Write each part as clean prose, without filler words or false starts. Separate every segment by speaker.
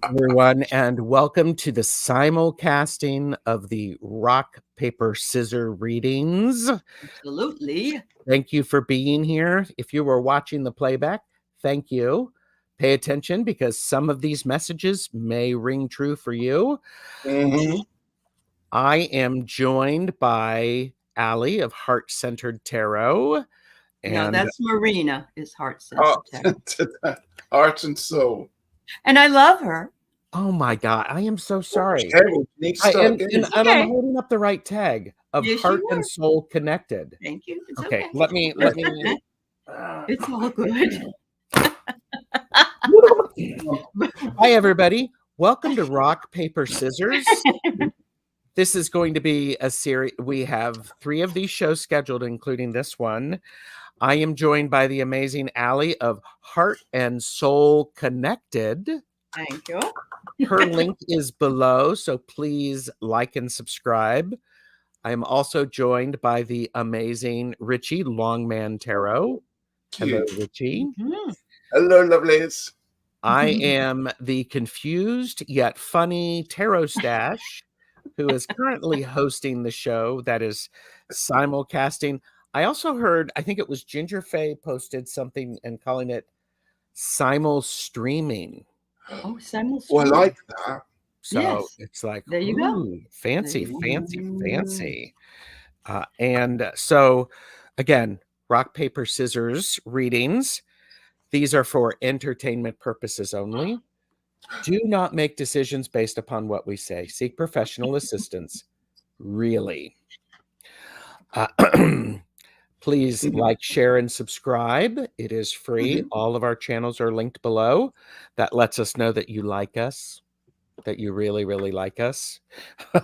Speaker 1: Everyone, and welcome to the simulcasting of the rock, paper, scissor readings.
Speaker 2: Absolutely.
Speaker 1: Thank you for being here. If you were watching the playback, thank you. Pay attention because some of these messages may ring true for you.
Speaker 3: Mm-hmm.
Speaker 1: I am joined by Aley of Heart Centered Tarot.
Speaker 2: No, that's Marina, is Heart
Speaker 3: Heart,
Speaker 2: Centered.
Speaker 3: heart and soul.
Speaker 2: And I love her.
Speaker 1: Oh my God, I am so sorry.
Speaker 3: Gerald, you need to start
Speaker 1: And
Speaker 2: Okay.
Speaker 1: I'm holding up the right tag of
Speaker 2: Yes,
Speaker 1: Heart
Speaker 2: you
Speaker 1: and
Speaker 2: are.
Speaker 1: Soul Connected.
Speaker 2: Thank you. It's
Speaker 1: Okay,
Speaker 2: okay.
Speaker 1: let me.
Speaker 2: It's all good.
Speaker 1: Hi, everybody. Welcome to Rock, Paper, Scissors. This is going to be a series. We have 3 of these shows scheduled, including this one. I am joined by the amazing Aley of Heart and Soul Connected.
Speaker 2: Thank you.
Speaker 1: Her link is below, so please like and subscribe. I am also joined by the amazing Ritchie, Longman Tarot. Hello, Ritchie.
Speaker 2: Mhm.
Speaker 3: Hello, lovelies.
Speaker 1: I am the confused yet funny Tarot Stash, who is currently hosting the show that is simulcasting. I also heard, I think it was Ginger Faye posted something and calling it simul streaming.
Speaker 2: Oh, simul
Speaker 3: Well, I
Speaker 2: stream.
Speaker 3: like that.
Speaker 1: So
Speaker 2: Yes.
Speaker 1: it's like,
Speaker 2: There you go.
Speaker 1: ooh, fancy,
Speaker 2: There you
Speaker 1: fancy,
Speaker 3: go.
Speaker 1: fancy. And so, again, rock, paper, scissors readings. These are for entertainment purposes only. Do not make decisions based upon what we say. Seek professional assistance. Really. Please like, share, and subscribe. It is free. All of our channels are linked below. That lets us know that you like us, that you really, really like us. God.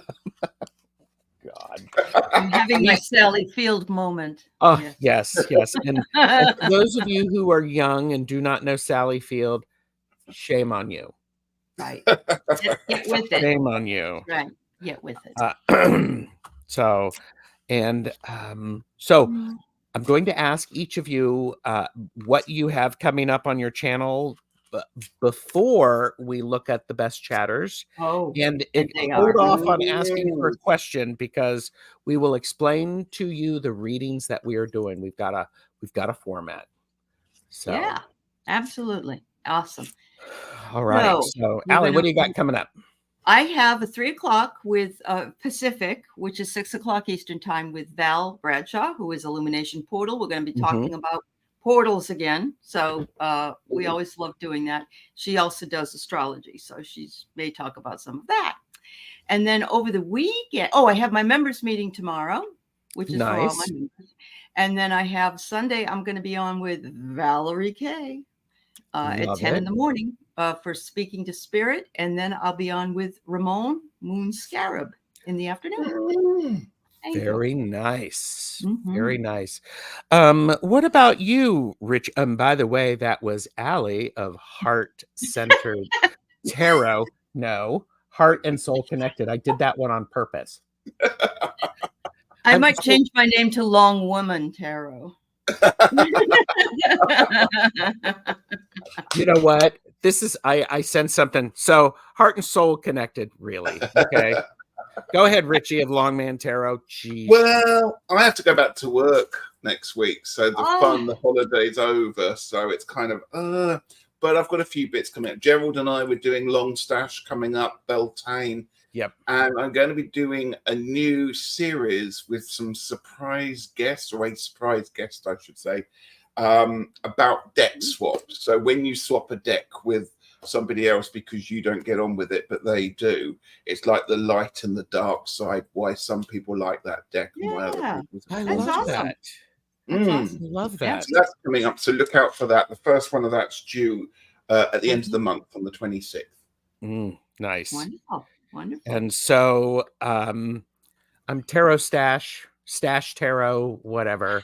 Speaker 2: I'm having my Sally Field moment.
Speaker 1: Oh, yes. And for those of you who are young and do not know Sally Field, shame on you.
Speaker 2: Right. Get with it.
Speaker 1: Shame on you.
Speaker 2: Right. Get with it.
Speaker 1: So I'm going to ask each of you what you have coming up on your channel before we look at the best chatters.
Speaker 2: Oh,
Speaker 1: and
Speaker 2: they
Speaker 1: hold
Speaker 2: are.
Speaker 1: off on asking for a question because we will explain to you the readings that we are doing. We've got a format. So
Speaker 2: Yeah, absolutely. Awesome.
Speaker 1: All right. So Aley, what do you got coming up?
Speaker 2: I have a 3 o'clock with Pacific, which is 6 o'clock Eastern time with Val Bradshaw, who is Illumination Portal. We're going to be talking about portals again. So we always love doing that. She also does astrology. So she may talk about some of that. And then over the weekend, I have my members meeting tomorrow, which is for all my members. And then I have Sunday, I'm going to be on with Valerie Kay at 10 in the morning for Speaking to Spirit. And then I'll be on with Ramon Moon Scarab in the afternoon.
Speaker 1: Very nice. Very nice. What about you, Rich? By the way, that was Aley of Heart Centered Tarot. No, Heart and Soul Connected. I did that one on purpose.
Speaker 2: I might change my name to Long Woman Tarot.
Speaker 1: You know what? This is I sense something. So Heart and Soul Connected, really. Okay. Go ahead, Ritchie of Longman Tarot. Jeez.
Speaker 3: Well, I have to go back to work next week, so the holiday's over. So it's kind of but I've got a few bits coming up. Gerald and I were doing Long Stash coming up, Beltane.
Speaker 1: Yep.
Speaker 3: And I'm going to be doing a new series with some surprise guests, or a surprise guest, I should say, about deck swaps. So when you swap a deck with somebody else because you don't get on with it, but they do, it's like the light and the dark side, why some people like that deck and why other people
Speaker 1: I love that. I love that.
Speaker 3: So that's coming up. So look out for that. The first one of that's due at the end of the month on the 26th.
Speaker 1: Nice.
Speaker 2: Wonderful.
Speaker 1: And so I'm Tarot Stash Tarot, whatever.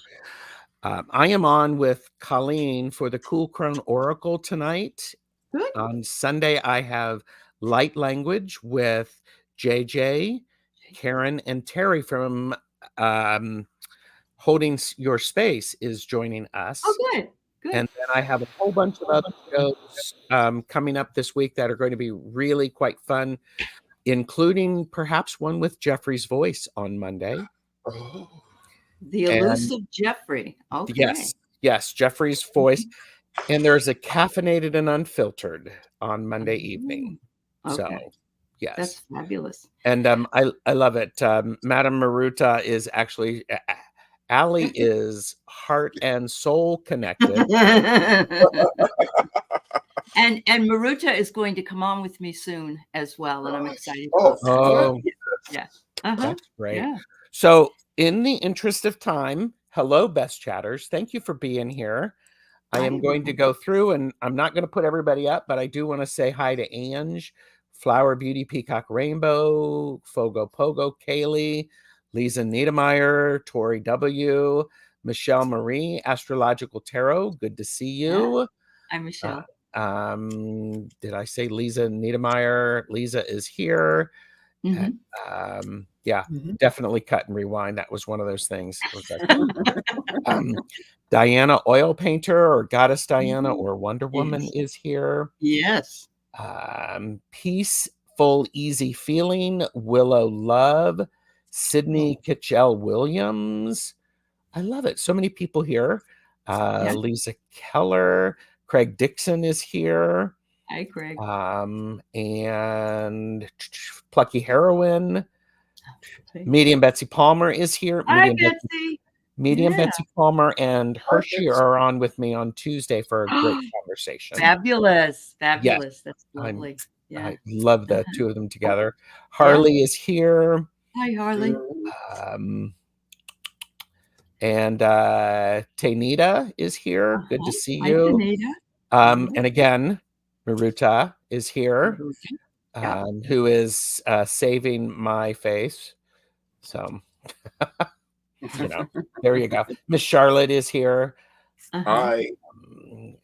Speaker 1: I am on with Colleen for the Cool Crone Oracle tonight.
Speaker 2: Good.
Speaker 1: On Sunday, I have Light Language with JJ, Karen, and Terry from Holding Your Space is joining us.
Speaker 2: Oh, good.
Speaker 1: And then I have a whole bunch of other shows coming up this week that are going to be really quite fun, including perhaps one with Jeffrey's voice on Monday.
Speaker 3: Oh.
Speaker 2: The elusive Jeffrey. Okay.
Speaker 1: Yes, Jeffrey's voice. And there's a caffeinated and unfiltered on Monday evening.
Speaker 2: Okay.
Speaker 1: So, yes.
Speaker 2: That's fabulous.
Speaker 1: And I love it. Madame Maruta is actually, Aley is heart and soul connected.
Speaker 2: And Maruta is going to come on with me soon as well, and I'm excited. Yeah.
Speaker 1: That's great.
Speaker 2: Yeah.
Speaker 1: So, in the interest of time, hello, best chatters. Thank you for being here. I am going to go through, and I'm not going to put everybody up, but I do want to say hi to Ange, Flower Beauty Peacock Rainbow, Fogo Pogo Kaylee, Lisa Niedermeyer, Tori W, Michelle Marie, Astrological Tarot. Good to see you.
Speaker 2: Hi, Michelle.
Speaker 1: Did I say Lisa Niedermeyer? Lisa is here. Definitely cut and rewind. That was one of those things. Diana Oil Painter, or Goddess Diana, or Wonder Woman is here.
Speaker 2: Yes.
Speaker 1: Peaceful Easy Feeling, Willow Love, Sydney Kitchell Williams. I love it. So many people here. Lisa Keller, Craig Dixon is here.
Speaker 2: Hi, Craig.
Speaker 1: And Plucky Heroine. Medium Betsy Palmer is here.
Speaker 2: Hi, Betsy.
Speaker 1: Medium Betsy Palmer and Hershey are on with me on Tuesday for a great conversation.
Speaker 2: Fabulous.
Speaker 1: Yes.
Speaker 2: That's lovely.
Speaker 1: I love the two of them together. Harley is here.
Speaker 2: Hi, Harley.
Speaker 1: And Tainita is here. Good to see you.
Speaker 2: Hi,
Speaker 1: and again, Maruta is here, who is saving my face. So, there you go. Miss Charlotte is here.
Speaker 3: Hi.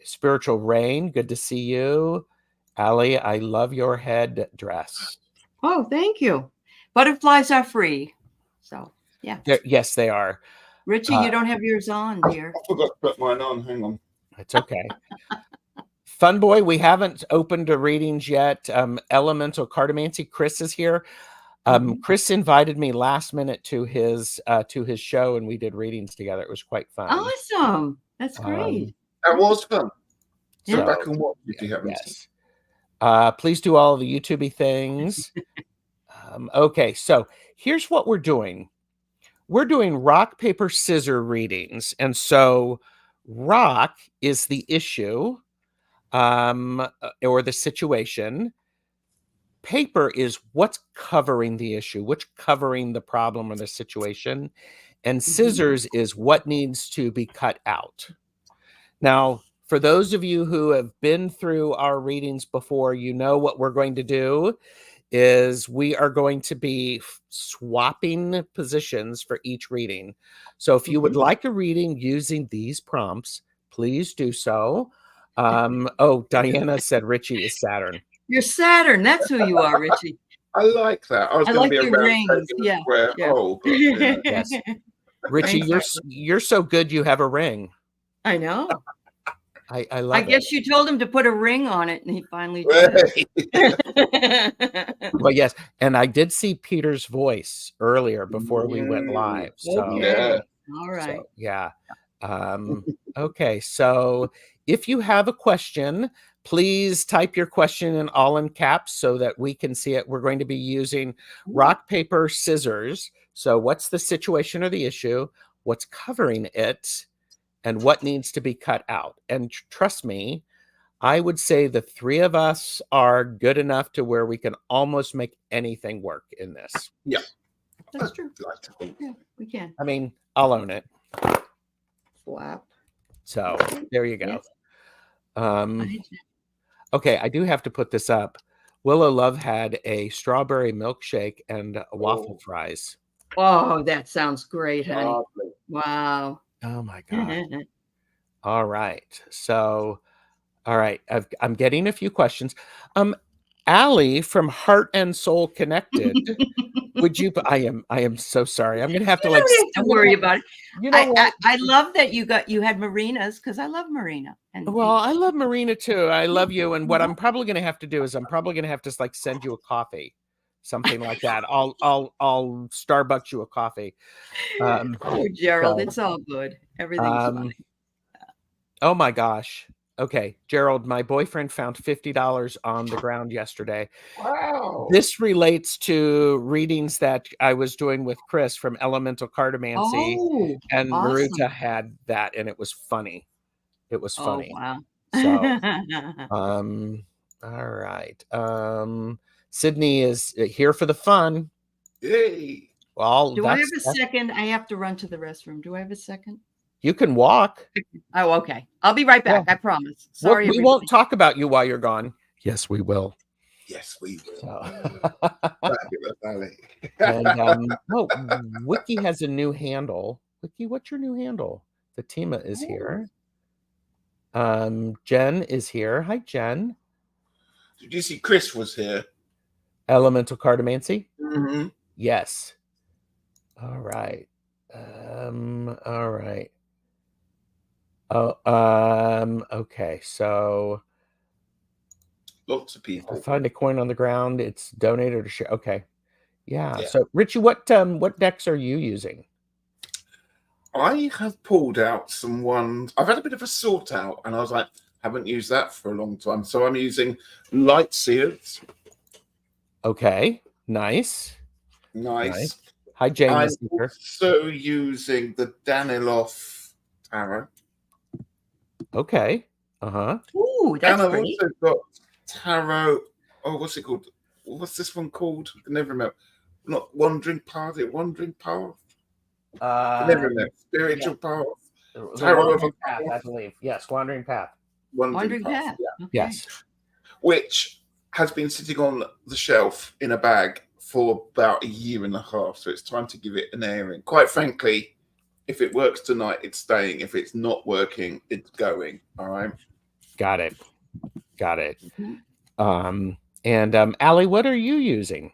Speaker 1: Spiritual Rain, good to see you. Aley, I love your head dress.
Speaker 2: Oh, thank you. Butterflies are free. So, yeah.
Speaker 1: Yes, they are.
Speaker 2: Ritchie, you don't have yours on, dear.
Speaker 3: I forgot to put mine on. Hang on.
Speaker 1: It's okay. Fun Boy, we haven't opened to readings yet. Elemental Cartomancy, Chris is here. Chris invited me last minute to his show, and we did readings together. It was quite fun.
Speaker 2: Awesome. That's great.
Speaker 3: That was fun.
Speaker 1: So,
Speaker 3: Go back and watch if you haven't seen.
Speaker 1: Please do all the YouTube things. Okay, so here's what we're doing. We're doing rock, paper, scissors readings. And so rock is the issue or the situation. Paper is what's covering the issue, what's covering the problem or the situation. And scissors is what needs to be cut out. Now, for those of you who have been through our readings before, you know what we're going to do is we are going to be swapping positions for each reading. So if you would like a reading using these prompts, please do so. Diana said Ritchie is Saturn.
Speaker 2: You're Saturn. That's who you are, Ritchie.
Speaker 3: I like that. I was going to be
Speaker 2: your rings. Yeah.
Speaker 1: Yes. Ritchie, you're so good you have a ring.
Speaker 2: I know.
Speaker 1: I love it.
Speaker 2: I guess you told him to put a ring on it, and he finally did.
Speaker 1: Well, yes, and I did see Peter's voice earlier before we went live. So,
Speaker 2: all right.
Speaker 1: So, yeah. Okay, so if you have a question, please type your question in all in caps so that we can see it. We're going to be using rock, paper, scissors. So what's the situation or the issue? What's covering it? And what needs to be cut out? And trust me, I would say the three of us are good enough to where we can almost make anything work in this.
Speaker 3: Yeah.
Speaker 2: That's true. Yeah, we can.
Speaker 1: I mean, I'll own it.
Speaker 2: Wow.
Speaker 1: So there you go. Okay, I do have to put this up. Willow Love had a strawberry milkshake and waffle fries.
Speaker 2: Oh, that sounds great, honey. Wow.
Speaker 1: Oh my God. All right. So, all right. I'm getting a few questions. Aley from Heart and Soul Connected. Would you? I am so sorry. I'm gonna have to
Speaker 2: You
Speaker 1: like.
Speaker 2: don't have to worry about it.
Speaker 1: You know what?
Speaker 2: I love that you had Marinas, because I love Marina. And
Speaker 1: Well, I love Marina too. I love you. And what I'm probably gonna have to do is I'm probably gonna have to like send you a coffee, something like that. I'll Starbucks you a coffee.
Speaker 2: Oh, Gerald,
Speaker 1: so,
Speaker 2: it's all good. Everything's fine.
Speaker 1: Oh my gosh. Okay, Gerald, my boyfriend found $50 on the ground yesterday.
Speaker 3: Wow.
Speaker 1: This relates to readings that I was doing with Chris from Elemental Cartomancy,
Speaker 2: Oh,
Speaker 1: and
Speaker 2: awesome.
Speaker 1: Maruta had that, and it was funny. It was funny.
Speaker 2: Wow.
Speaker 1: So, all right. Sydney is here for the fun.
Speaker 3: Yay.
Speaker 1: Well,
Speaker 2: Do I have a second? I have to run to the restroom. Do I have a second?
Speaker 1: You can walk.
Speaker 2: Oh, okay. I'll be right back. I promise. Sorry,
Speaker 1: we won't talk about you while you're gone. Yes, we will.
Speaker 3: Yes, we will.
Speaker 1: So.
Speaker 3: Fabulous, Aley.
Speaker 1: And Wiki has a new handle. Wiki, what's your new handle? Fatima is here. Jen is here. Hi, Jen.
Speaker 3: Did you see Chris was here?
Speaker 1: Elemental Cartomancy?
Speaker 3: Mm-hmm.
Speaker 1: Yes. All right. All right. Oh, okay. So
Speaker 3: lots of people.
Speaker 1: Find a coin on the ground. It's donated or share. Okay. Yeah. So Ritchie, what decks are you using?
Speaker 3: I have pulled out some ones. I've had a bit of a sort out, and I was like, haven't used that for a long time. So I'm using Light Seers.
Speaker 1: Okay. Nice. Hi, James.
Speaker 3: I'm also using the Danilov Tarot.
Speaker 1: Okay. Uh-huh.
Speaker 2: Ooh, that's
Speaker 3: and I've
Speaker 2: pretty.
Speaker 3: also got Tarot. Oh, what's it called? What's this one called? I can never remember. Not Wandering Path. Is it Wandering Path? I never remember. Spiritual Path.
Speaker 1: Tarot of a Path, I believe. Yes, Wandering Path.
Speaker 2: Wandering Path.
Speaker 3: Yeah.
Speaker 2: Okay.
Speaker 1: Yes.
Speaker 3: Which has been sitting on the shelf in a bag for about a year and a half. So it's time to give it an airing. Quite frankly, if it works tonight, it's staying. If it's not working, it's going. All right.
Speaker 1: Got it. And Aley, what are you using?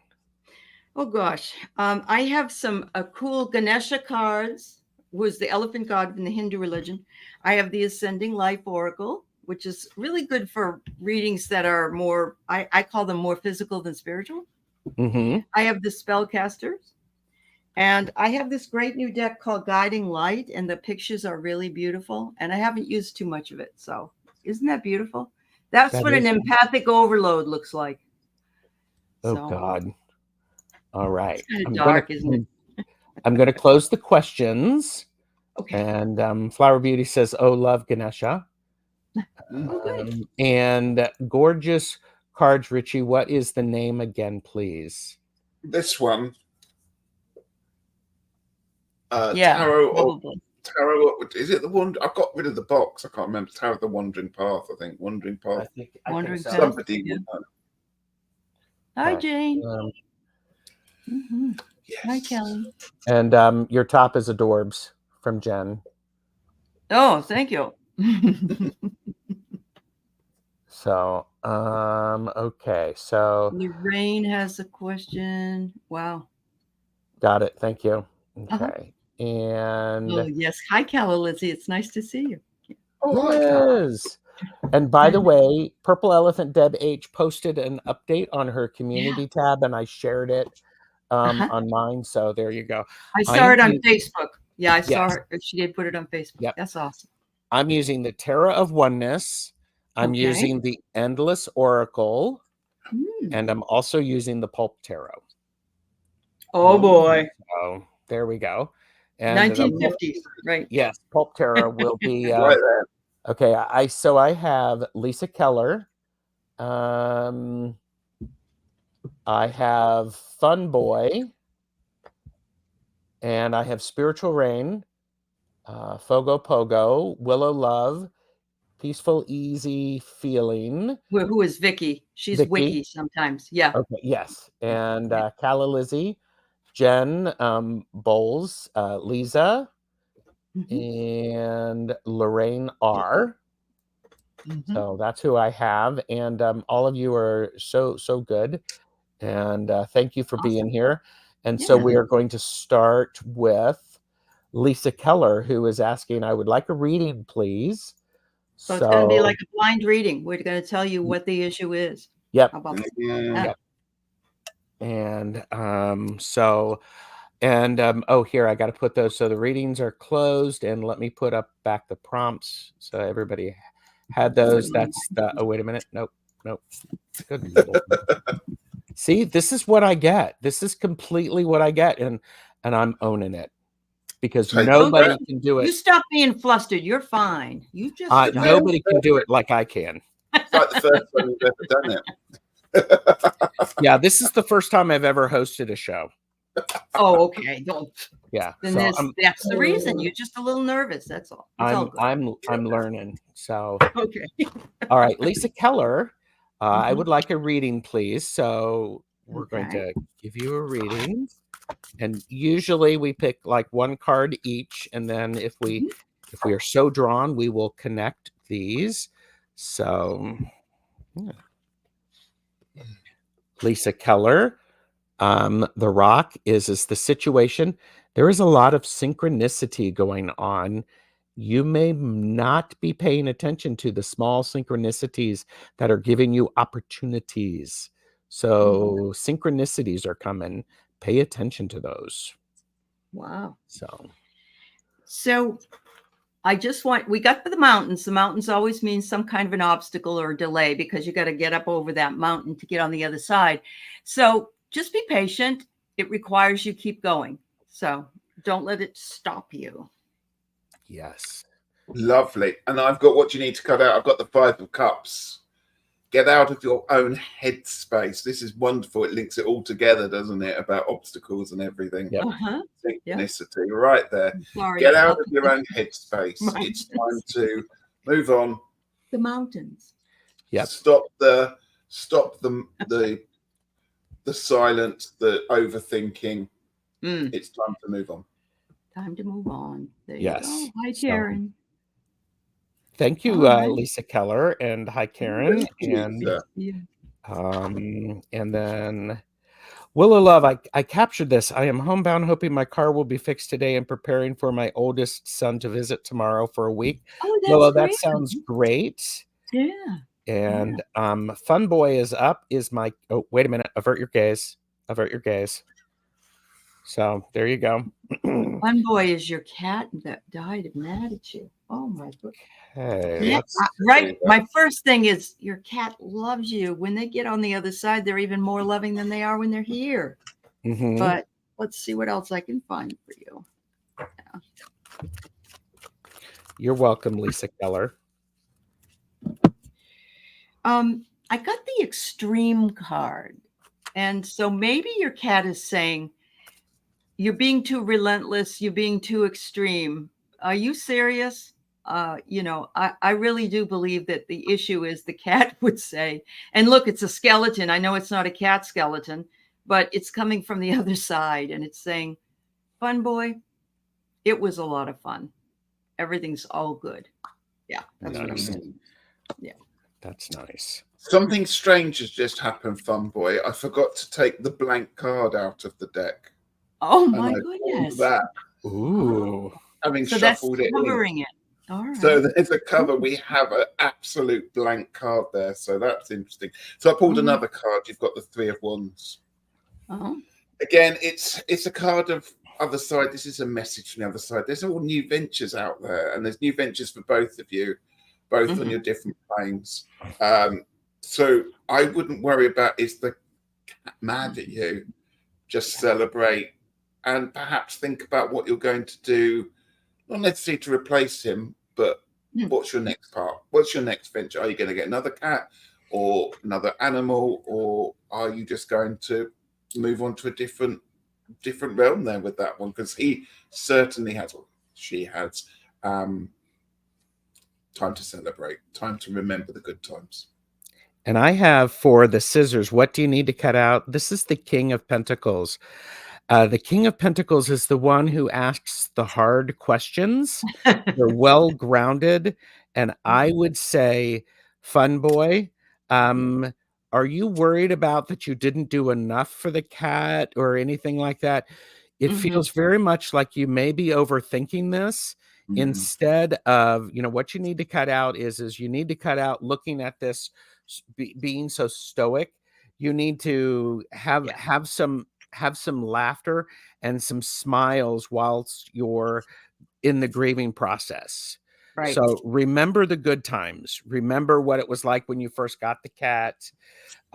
Speaker 2: Oh gosh, I have some cool Ganesha cards, who is the elephant god in the Hindu religion. I have the Ascending Life Oracle, which is really good for readings that are more, I call them more physical than spiritual.
Speaker 1: Mm-hmm.
Speaker 2: I have the Spellcasters, and I have this great new deck called Guiding Light, and the pictures are really beautiful, and I haven't used too much of it. So isn't that beautiful? That's what an empathic overload looks like.
Speaker 1: Oh, God. All right.
Speaker 2: It's kind of dark, isn't it?
Speaker 1: I'm going to close the questions.
Speaker 2: Okay.
Speaker 1: And Flower Beauty says, oh, love Ganesha. And gorgeous cards, Ritchie. What is the name again, please?
Speaker 3: This one.
Speaker 2: Yeah.
Speaker 3: Tarot. Is it the one? I got rid of the box. I can't remember. Tarot of the Wandering Path. I think Wandering Path.
Speaker 2: Wandering Path.
Speaker 3: Somebody.
Speaker 2: Yeah. Hi, Jane.
Speaker 3: Yes.
Speaker 2: Hi, Kelly.
Speaker 1: And your top is adorbs from Jen.
Speaker 2: Oh, thank you.
Speaker 1: So, okay. So
Speaker 2: Lorraine has a question. Wow.
Speaker 1: Got it. Thank you. Okay. And
Speaker 2: oh, yes. Hi, Kelly Lizzie. It's nice to see you.
Speaker 1: Yes. And by the way, Purple Elephant Deb H posted an update on her community tab, and I shared it on mine. So there you go.
Speaker 2: I saw it on Facebook. Yeah, I saw her. She did put it on Facebook.
Speaker 1: Yep.
Speaker 2: That's awesome.
Speaker 1: I'm using the Terra of Oneness. I'm using the Endless Oracle. And I'm also using the Pulp Tarot.
Speaker 2: Oh, boy.
Speaker 1: So there we go. And
Speaker 2: 1950s, right?
Speaker 1: Yes, Pulp Tarot will be
Speaker 3: right there.
Speaker 1: Okay, I have Lisa Keller. I have Fun Boy. And I have Spiritual Rain, Fogo Pogo, Willow Love, Peaceful Easy Feeling.
Speaker 2: Who is Vicky? She's Wiki sometimes. Yeah.
Speaker 1: Okay, yes. And Calla Lizzie, Jen Bowles, Lisa, and Lorraine R.
Speaker 2: Mhm.
Speaker 1: So that's who I have. And all of you are so good. And thank you for being
Speaker 2: Awesome.
Speaker 1: here. And so
Speaker 2: Yeah.
Speaker 1: we are going to start with Lisa Keller, who is asking, I would like a reading, please.
Speaker 2: So it's going to be
Speaker 1: So,
Speaker 2: like a blind reading. We're going to tell you what the issue is.
Speaker 1: yep.
Speaker 2: How about that?
Speaker 3: Yeah.
Speaker 1: Yep. And oh, here, I got to put those. So the readings are closed, and let me put up back the prompts. So everybody had those. That's the, oh, wait a minute. Nope. Good Lord. See, this is what I get. This is completely what I get. And I'm owning it because
Speaker 3: Take
Speaker 1: nobody
Speaker 3: that.
Speaker 1: can do
Speaker 2: You
Speaker 1: it.
Speaker 2: stop being flustered. You're fine. You just stop.
Speaker 1: Nobody can do it like I can.
Speaker 3: It's like the first time you've ever done it.
Speaker 1: Yeah, this is the first time I've ever hosted a show.
Speaker 2: Oh, okay. Don't.
Speaker 1: Yeah.
Speaker 2: Then
Speaker 1: So
Speaker 2: that's the reason. You're just a little nervous. That's all. It's all good.
Speaker 1: I'm learning. So
Speaker 2: Okay.
Speaker 1: all right, Lisa Keller, I would like a reading, please. So we're going
Speaker 2: Okay.
Speaker 1: to give you a reading. And usually we pick like one card each, and then if we are so drawn, we will connect these. So yeah. Lisa Keller, the rock is the situation. There is a lot of synchronicity going on. You may not be paying attention to the small synchronicities that are giving you opportunities. So synchronicities are coming. Pay attention to those.
Speaker 2: Wow.
Speaker 1: So
Speaker 2: we got to the mountains. The mountains always mean some kind of an obstacle or a delay because you got to get up over that mountain to get on the other side. So just be patient. It requires you keep going. So don't let it stop you.
Speaker 1: yes.
Speaker 3: Lovely. And I've got what you need to cut out. I've got the 5 of Cups. Get out of your own headspace. This is wonderful. It links it all together, doesn't it? About obstacles and everything.
Speaker 1: Yep.
Speaker 3: Synchronicity, right there.
Speaker 2: Sorry.
Speaker 3: Get out of your own headspace. It's time to move on.
Speaker 2: The mountains.
Speaker 1: Yep.
Speaker 3: Stop the silence, the overthinking. It's time to move on.
Speaker 2: Time to move on. There
Speaker 1: Yes.
Speaker 2: you go. Hi, Karen.
Speaker 1: Thank you, Lisa Keller, and hi, Karen. And then Willow Love, I captured this. I am homebound, hoping my car will be fixed today and preparing for my oldest son to visit tomorrow for a week.
Speaker 2: Oh, that's
Speaker 1: Willow,
Speaker 2: great.
Speaker 1: that sounds great.
Speaker 2: Yeah.
Speaker 1: And Fun Boy is up. Oh, wait a minute. Avert your gaze. So there you go.
Speaker 2: Fun Boy is your cat that died mad at you. Oh my God.
Speaker 1: Okay,
Speaker 2: Yeah, right. My first thing is your cat loves you. When they get on the other side, they're even more loving than they are when they're here. But let's see what else I can find for you. Yeah.
Speaker 1: You're welcome, Lisa Keller.
Speaker 2: I got the extreme card. And so maybe your cat is saying, you're being too relentless. You're being too extreme. Are you serious? I really do believe that the issue is the cat would say, and look, it's a skeleton. I know it's not a cat skeleton, but it's coming from the other side. And it's saying, Fun Boy, it was a lot of fun. Everything's all good. Yeah, that's what I'm saying. Yeah.
Speaker 1: That's nice.
Speaker 3: Something strange has just happened, Fun Boy. I forgot to take the blank card out of the deck.
Speaker 2: Oh my goodness.
Speaker 3: That.
Speaker 1: Ooh.
Speaker 3: Having
Speaker 2: so
Speaker 3: shuffled
Speaker 2: that's
Speaker 3: it
Speaker 2: covering
Speaker 3: in.
Speaker 2: it. All right.
Speaker 3: So there's a cover. We have an absolute blank card there. So that's interesting. So I pulled another card. You've got the 3 of Wands. Again, it's a card of other side. This is a message from the other side. There's all new ventures out there, and there's new ventures for both of you, both on your different planes. So I wouldn't worry about is the cat mad at you. Just celebrate and perhaps think about what you're going to do, not necessarily to replace him, but what's your next part? What's your next venture? Are you going to get another cat or another animal, or are you just going to move on to a different realm there with that one? Because he certainly has, or she has, time to celebrate, time to remember the good times.
Speaker 1: And I have for the scissors, what do you need to cut out? This is the King of Pentacles. The King of Pentacles is the one who asks the hard questions. They're well grounded, And I would say, fun boy, are you worried about that you didn't do enough for the cat or anything like that? It feels very much like you may be overthinking this. Instead of, what you need to cut out is you need to cut out looking at this being so stoic. You need to have some laughter and some smiles whilst you're in the grieving process.
Speaker 2: Right.
Speaker 1: So remember the good times. Remember what it was like when you first got the cat.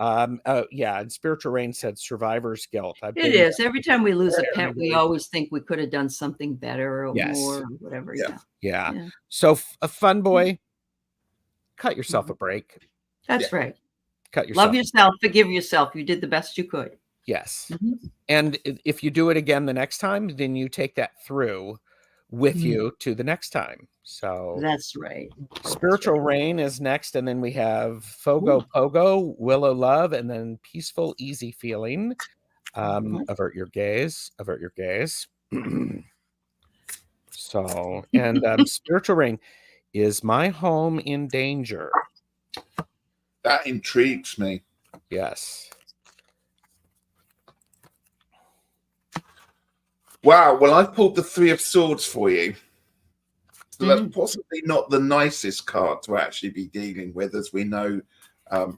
Speaker 1: And Spiritual Rain said survivor's guilt.
Speaker 2: It is. Every time we lose a pet, we always think we could have done something better or more or whatever.
Speaker 1: Yeah. So a fun boy, cut yourself a break.
Speaker 2: That's right.
Speaker 1: Cut yourself.
Speaker 2: Love yourself. Forgive yourself. You did the best you could.
Speaker 1: Yes. And if you do it again the next time, then you take that through with you to the next time. So
Speaker 2: that's right.
Speaker 1: Spiritual Rain is next, and then we have Fogo Pogo, Willow Love, and then Peaceful Easy Feeling. Avert your gaze. So, and Spiritual Rain, is my home in danger?
Speaker 3: That intrigues me.
Speaker 1: Yes.
Speaker 3: Wow. Well, I've pulled the Three of Swords for you. So that's possibly not the nicest card to actually be dealing with, as we know,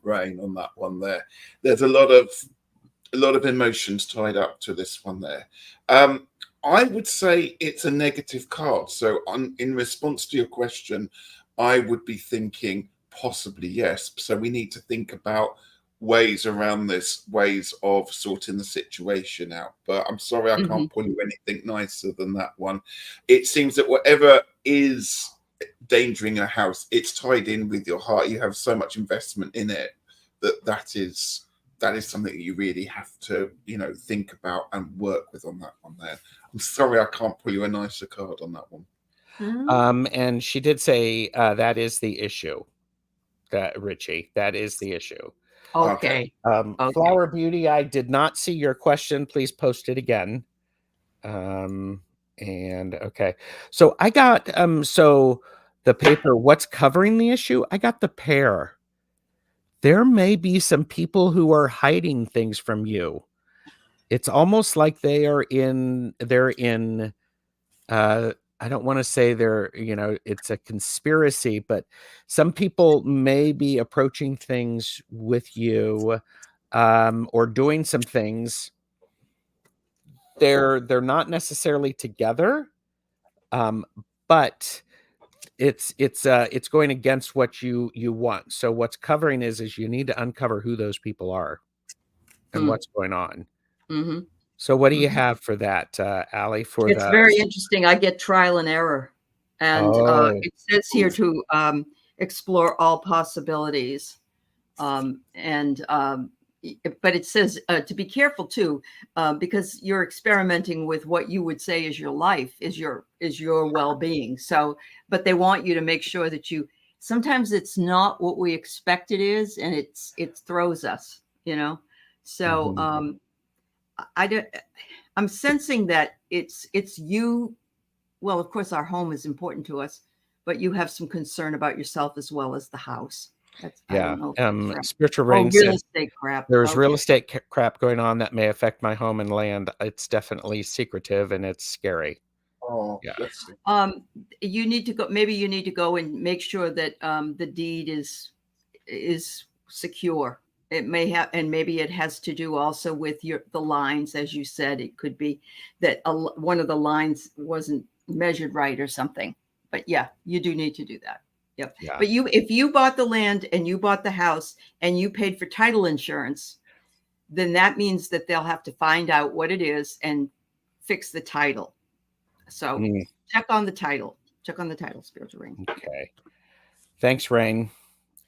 Speaker 3: Rain, on that one there. There's a lot of emotions tied up to this one there. I would say it's a negative card. So in response to your question, I would be thinking possibly yes. So we need to think about ways around this, ways of sorting the situation out. But I'm sorry, I can't pull you anything nicer than that one. It seems that whatever is endangering a house, it's tied in with your heart. You have so much investment in it that is something that you really have to, think about and work with on that one there. I'm sorry, I can't pull you a nicer card on that one.
Speaker 1: And she did say that is the issue. That Ritchie, that is the issue.
Speaker 2: Okay.
Speaker 1: Flower Beauty, I did not see your question. Please post it again. And okay. So I got so the paper, what's covering the issue? I got the pair. There may be some people who are hiding things from you. It's almost like they're in I don't want to say it's a conspiracy, but some people may be approaching things with you, or doing some things. They're not necessarily together, but it's going against what you want. So what's covering is you need to uncover who those people are and what's going on. So what do you have for that, Aley?
Speaker 2: It's very interesting. I get trial and error, and it says here to explore all possibilities, but it says to be careful too, because you're experimenting with what you would say is your life, is your well-being. So, but they want you to make sure that sometimes it's not what we expect it is, and it throws us, So I'm sensing that it's you. Well, of course, our home is important to us, but you have some concern about yourself as well as the house. I don't know.
Speaker 1: Spiritual Rain
Speaker 2: real estate crap.
Speaker 1: There's real estate crap going on that may affect my home and land. It's definitely secretive and it's scary.
Speaker 3: Oh,
Speaker 1: yeah.
Speaker 2: You need to go. Maybe you need to go and make sure that the deed is secure. It may have, and maybe it has to do also with the lines, as you said. It could be that one of the lines wasn't measured right or something. But yeah, you do need to do that. Yep. Yeah. But if you bought the land and you bought the house and you paid for title insurance, then that means that they'll have to find out what it is and fix the title. So check on the title. Check on the title, Spiritual Rain.
Speaker 1: Okay. Thanks, Rain.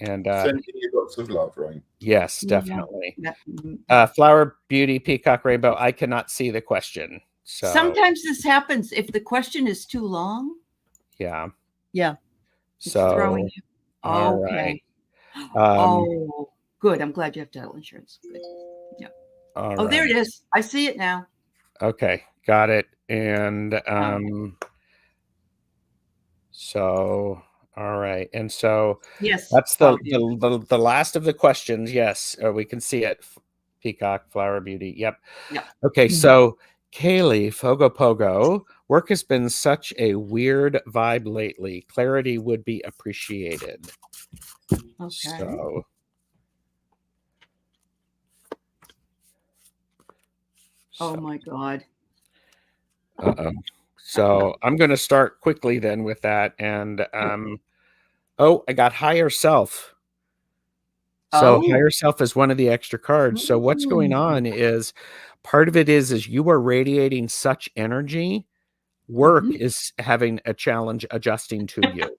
Speaker 1: And
Speaker 3: sending you lots of love, Rain.
Speaker 1: Yes, definitely. Yeah. Flower Beauty, Peacock Rainbow. I cannot see the question. So
Speaker 2: sometimes this happens if the question is too long.
Speaker 1: Yeah.
Speaker 2: Yeah.
Speaker 1: So
Speaker 2: throwing you. Okay. Right. Good. I'm glad you have title insurance. Good. Yeah. Right. There it is. I see it now.
Speaker 1: Okay, got it. And so All right. And so
Speaker 2: Yes.
Speaker 1: that's
Speaker 2: Flower Beauty.
Speaker 1: the last of the questions. Yes, we can see it. Peacock, Flower Beauty. Yep.
Speaker 2: Yeah.
Speaker 1: Okay, so Kaylee, Fogo Pogo, work has been such a weird vibe lately. Clarity would be appreciated.
Speaker 2: Okay. Oh my God.
Speaker 1: Uh-oh. So I'm going to start quickly then with that. And oh, I got higher self. So
Speaker 2: Oh.
Speaker 1: higher self is one of the extra cards. So what's going on is part of it is you are radiating such energy. Work is having a challenge adjusting to you.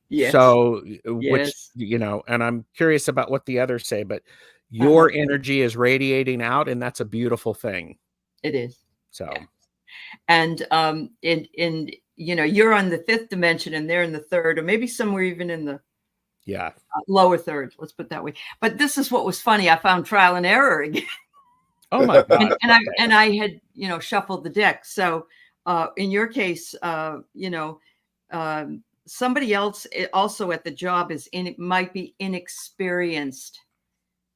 Speaker 2: Yes.
Speaker 1: So which,
Speaker 2: Yes.
Speaker 1: you know, and I'm curious about what the others say, but
Speaker 2: Uh-huh.
Speaker 1: your energy is radiating out, and that's a beautiful thing.
Speaker 2: It is.
Speaker 1: So
Speaker 2: Yeah. And in you know, you're on the 5th dimension and they're in the 3rd, or maybe somewhere even in the lower 3rd. Let's put it that way. But this is what was funny. I found trial and error again.
Speaker 1: oh my God.
Speaker 2: and I had, you know, shuffled the deck. So in your case, you know, somebody else also at the job might be inexperienced,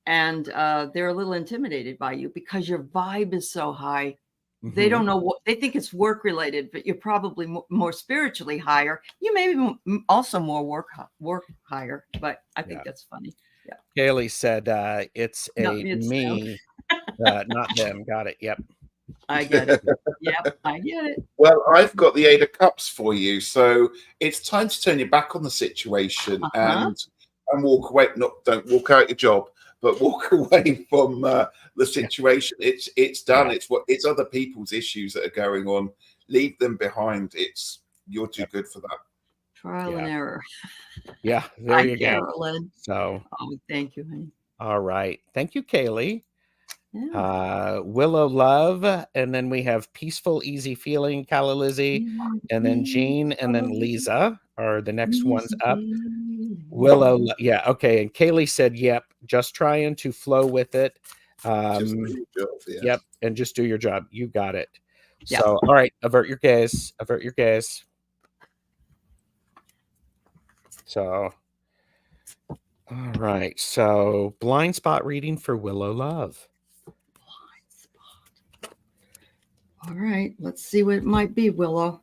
Speaker 2: and they're a little intimidated by you because your vibe is so high. They don't know what they think. It's work related, but you're probably more spiritually higher. You may be also more work higher, but I think that's funny. Yeah.
Speaker 1: Kaylee said it's
Speaker 2: It's
Speaker 1: me, not them. Got it. Yep.
Speaker 2: I get it. Yep, I get it.
Speaker 3: Well, I've got the 8 of Cups for you, so it's time to turn your back on the situation and walk away. Don't walk out your job, but walk away from the situation. It's done. It's other people's issues that are going on. Leave them behind. You're too good for that.
Speaker 2: Trial and error.
Speaker 1: Yeah, there you go.
Speaker 2: Gerald.
Speaker 1: So,
Speaker 2: thank you, honey.
Speaker 1: All right, thank you, Kaylee.
Speaker 2: Yeah.
Speaker 1: Willow Love, and then we have Peaceful Easy Feeling, Calla Lizzie, and then Jean, and then Lisa are the next ones up. Willow, yeah, okay. And Kaylee said, "Yep, just trying to flow with it." Yep, and just do your job. You got it.
Speaker 2: Yeah.
Speaker 1: So, all right, avert your gaze. Avert your gaze. So, all right. So, blind spot reading for Willow Love.
Speaker 2: All right, let's see what it might be, Willow.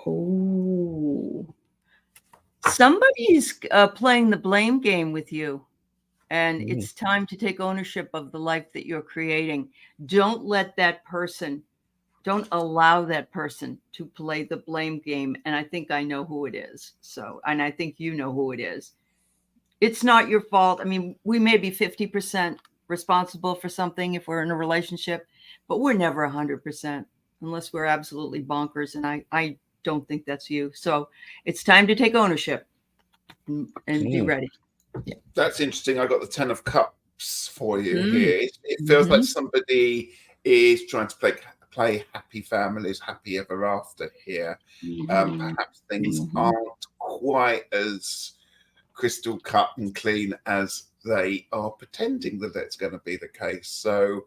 Speaker 2: Oh, somebody's playing the blame game with you, and it's time to take ownership of the life that you're creating. Don't allow that person to play the blame game. And I think I know who it is. So, and I think you know who it is. It's not your fault. I mean, we may be 50% responsible for something if we're in a relationship, but we're never 100% unless we're absolutely bonkers. And I don't think that's you. So it's time to take ownership and be ready.
Speaker 3: Yeah. That's interesting. I got the 10 of Cups for you here. It feels like somebody is trying to play happy families, happy ever after here. Perhaps things aren't quite as crystal cut and clean as they are pretending that it's going to be the case. So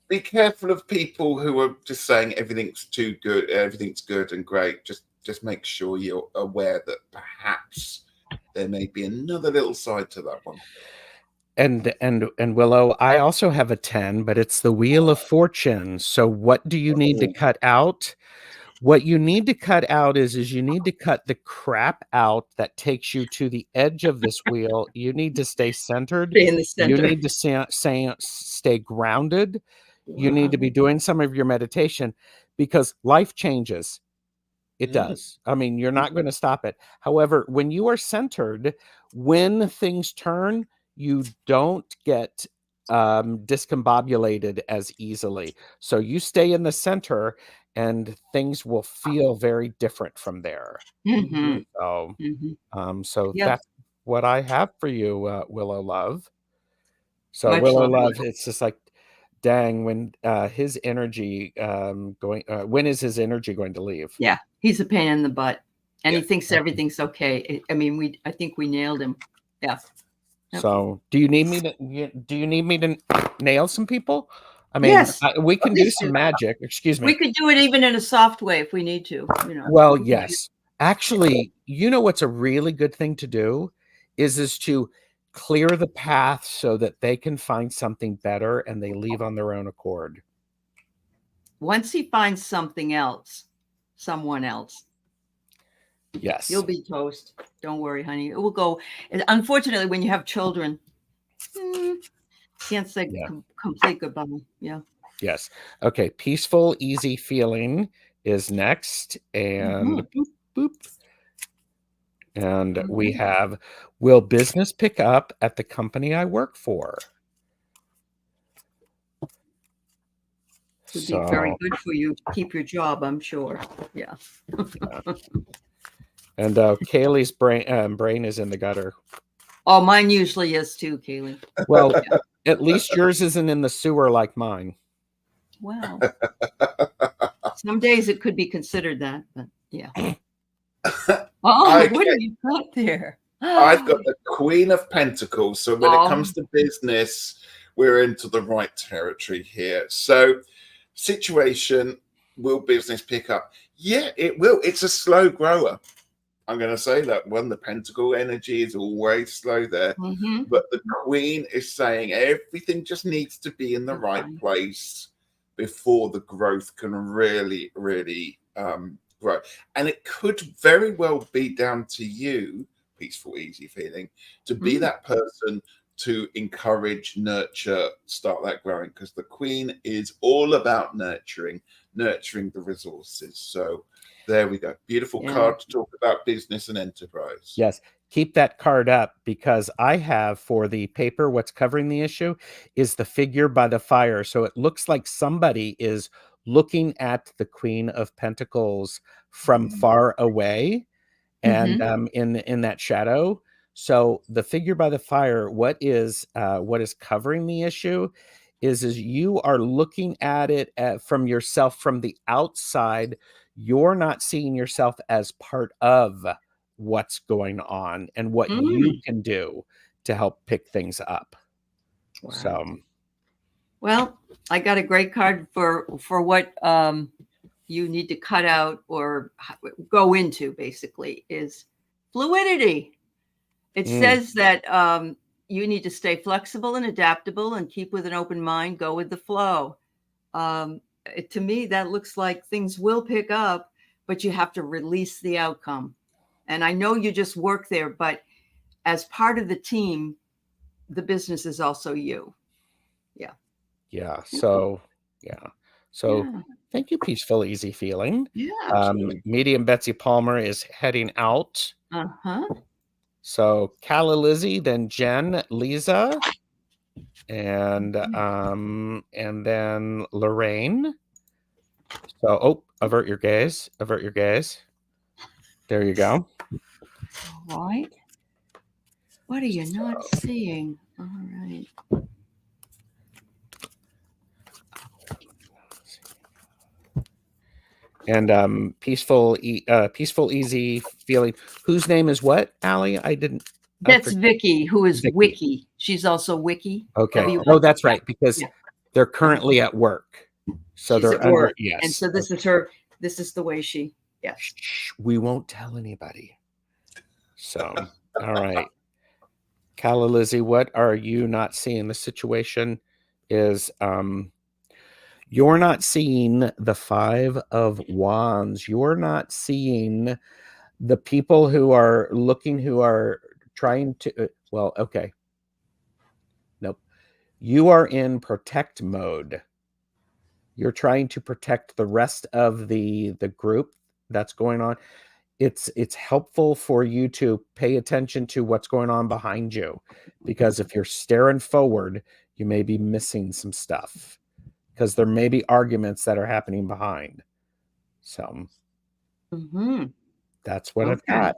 Speaker 3: be careful of people who are just saying everything's too good, everything's good and great. Just make sure you're aware that perhaps there may be another little side to that one.
Speaker 1: And Willow, I also have a 10, but it's the Wheel of Fortune. So what do you need to cut out? What you need to cut out is you need to cut the crap out that takes you to the edge of this wheel. You need to stay centered.
Speaker 2: Stay in the center.
Speaker 1: You need to stay grounded. You need to be doing some of your meditation because life changes. It does. I mean, you're not going to stop it. However, when you are centered, when things turn, you don't get discombobulated as easily. So you stay in the center and things will feel very different from there. So that's what I have for you, Willow Love. So
Speaker 2: Much
Speaker 1: Willow
Speaker 2: love,
Speaker 1: Love, it's just like, dang, when his energy when is his energy going to leave?
Speaker 2: Yeah, he's a pain in the butt, and he thinks everything's okay. I mean, I think we nailed him. Yeah.
Speaker 1: So do you need me to nail some people? I mean,
Speaker 2: Yes,
Speaker 1: we can do
Speaker 2: please
Speaker 1: some
Speaker 2: do.
Speaker 1: magic. Excuse
Speaker 2: We
Speaker 1: me.
Speaker 2: could do it even in a soft way if we need to, you know.
Speaker 1: Well,
Speaker 2: We can do-
Speaker 1: yes. Actually, you know what's a really good thing to do is to clear the path so that they can find something better and they leave on their own accord.
Speaker 2: Once he finds something else, someone else,
Speaker 1: Yes.
Speaker 2: you'll be toast. Don't worry, honey. It will go. Unfortunately, when you have children, can't say
Speaker 1: Yeah.
Speaker 2: complete goodbye. Yeah.
Speaker 1: Yes. Okay. Peaceful, easy feeling is next. And
Speaker 2: Mhm.
Speaker 1: boop. And we have, will business pick up at the company I work for?
Speaker 2: Would be very good for you to keep your job, I'm sure. Yeah.
Speaker 1: And Kaylee's brain is in the gutter.
Speaker 2: Oh, mine usually is too, Kaylee.
Speaker 1: Well, at least yours isn't in the sewer like mine.
Speaker 2: Wow. Some days it could be considered that, but yeah. Oh, what have you got there?
Speaker 3: I've got the Queen of Pentacles. So when it comes to business, we're into the right territory here. So situation, will business pick up? Yeah, it will. It's a slow grower. I'm going to say that one. The Pentacle energy is always slow there. But the Queen is saying everything just needs to be in the right place before the growth can really, really grow. And it could very well be down to you, peaceful, easy feeling, to be that person to encourage, nurture, start that growing, because the Queen is all about nurturing the resources. So there we go. Beautiful card to talk about business and enterprise.
Speaker 1: Yes. Keep that card up, because I have for the paper, what's covering the issue is the figure by the fire. So it looks like somebody is looking at the Queen of Pentacles from far away and in that shadow. So the figure by the fire, what is covering the issue is you are looking at it from yourself from the outside. You're not seeing yourself as part of what's going on and what you can do to help pick things up.
Speaker 2: Wow.
Speaker 1: So,
Speaker 2: well, I got a great card for what you need to cut out or go into, basically, is fluidity. It says that you need to stay flexible and adaptable and keep with an open mind, go with the flow. To me, that looks like things will pick up, but you have to release the outcome. And I know you just work there, but as part of the team, the business is also you. Yeah.
Speaker 1: Yeah. So, yeah. So thank you, peaceful, easy feeling.
Speaker 2: Yeah.
Speaker 1: Medium Betsy Palmer is heading out. So Calla, Lizzie, then Jen, Lisa, and then Lorraine. So, avert your gaze. Avert your gaze. There you go.
Speaker 2: All right. What are you not seeing? All right.
Speaker 1: And peaceful, easy feeling. Whose name is what, Aley? I didn't.
Speaker 2: That's Vicky, who is Wiki. She's also Wiki.
Speaker 1: Okay. Oh, that's right, because they're currently at work. So
Speaker 2: she's
Speaker 1: they're
Speaker 2: at work.
Speaker 1: Yes.
Speaker 2: And so this is her. This is the way she. Yes.
Speaker 1: Shh, we won't tell anybody. So, all right. Calla, Lizzie, what are you not seeing? The situation is you're not seeing the Five of Wands. You're not seeing the people who are looking, who are trying to, well, okay. Nope. You are in protect mode. You're trying to protect the rest of the group that's going on. It's helpful for you to pay attention to what's going on behind you, because if you're staring forward, you may be missing some stuff, because there may be arguments that are happening behind. So that's what I've got.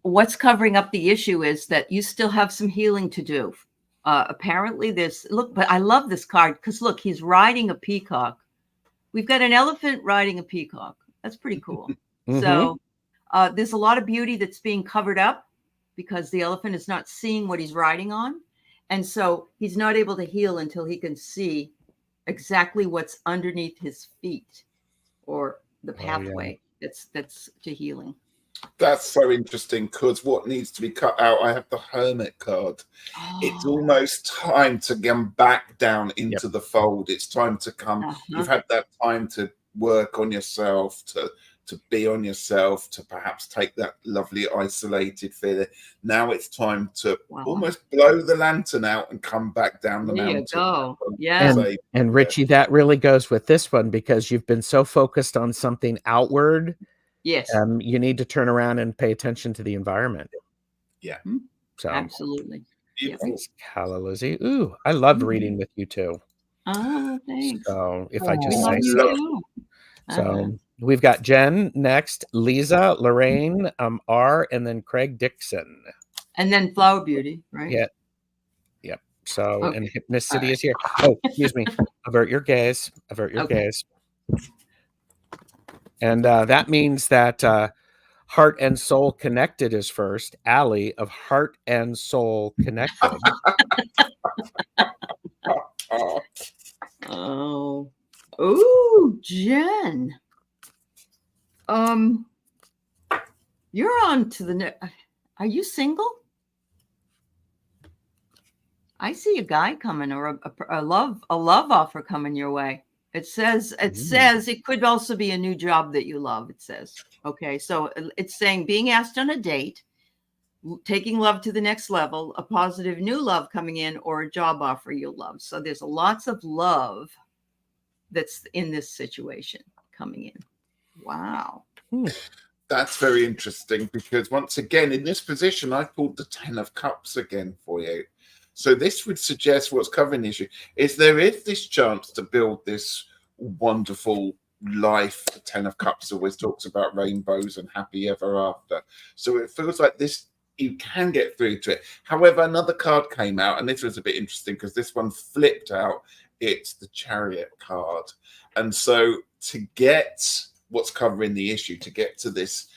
Speaker 2: What's covering up the issue is that you still have some healing to do. Apparently but I love this card because look, he's riding a peacock. We've got an elephant riding a peacock. That's pretty cool. So there's a lot of beauty that's being covered up because the elephant is not seeing what he's riding on. And so he's not able to heal until he can see exactly what's underneath his feet or the pathway that's to healing.
Speaker 3: That's so interesting, because what needs to be cut out, I have the Hermit card. It's almost time to come back down into the fold. It's time to come. You've had that time to work on yourself, to be on yourself, to perhaps take that lovely isolated feeling. Now it's time to almost blow the lantern out and come back down the mountain.
Speaker 2: There you go. Yeah.
Speaker 1: And Ritchie, that really goes with this one, because you've been so focused on something outward.
Speaker 2: Yes.
Speaker 1: You need to turn around and pay attention to the environment.
Speaker 3: Yeah.
Speaker 1: So
Speaker 2: absolutely.
Speaker 1: Thanks, Calla Lizzie. Ooh, I love reading with you too.
Speaker 2: Oh, thanks.
Speaker 1: So if I just say
Speaker 2: so.
Speaker 1: So we've got Jen next, Lisa, Lorraine, R, and then Craig Dixon.
Speaker 2: And then Flower Beauty, right?
Speaker 1: Yeah. Yep. So, and Hypnicity is here. Oh, excuse me. Avert your gaze. Avert your gaze. And that means that Heart and Soul Connected is first. Aley of Heart and Soul Connected.
Speaker 2: Oh. Ooh, Jen. You're on to the next. Are you single? I see a guy coming, or a love offer coming your way. It says it could also be a new job that you love. It says, okay, so it's saying being asked on a date, taking love to the next level, a positive new love coming in, or a job offer you love. So there's lots of love that's in this situation coming in. Wow.
Speaker 3: That's very interesting, because once again, in this position, I pulled the 10 of Cups again for you. So this would suggest what's covering the issue is there is this chance to build this wonderful life. The 10 of Cups always talks about rainbows and happy ever after. So it feels like this, you can get through to it. However, another card came out, and this was a bit interesting because this one flipped out. It's the Chariot card. And so to get what's covering the issue, to get to this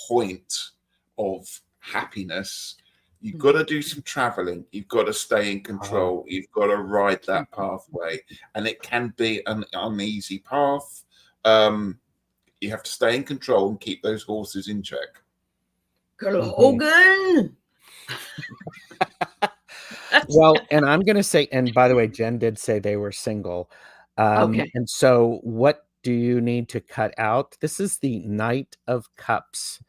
Speaker 3: point of happiness, you've got to do some traveling. You've got to stay in control. You've got to ride that pathway. And it can be an uneasy path. You have to stay in control and keep those horses in check.
Speaker 2: Hogan.
Speaker 1: Well, and I'm going to say, and by the way, Jen did say they were single. And so what do you need to cut out? This is the Knight of Cups.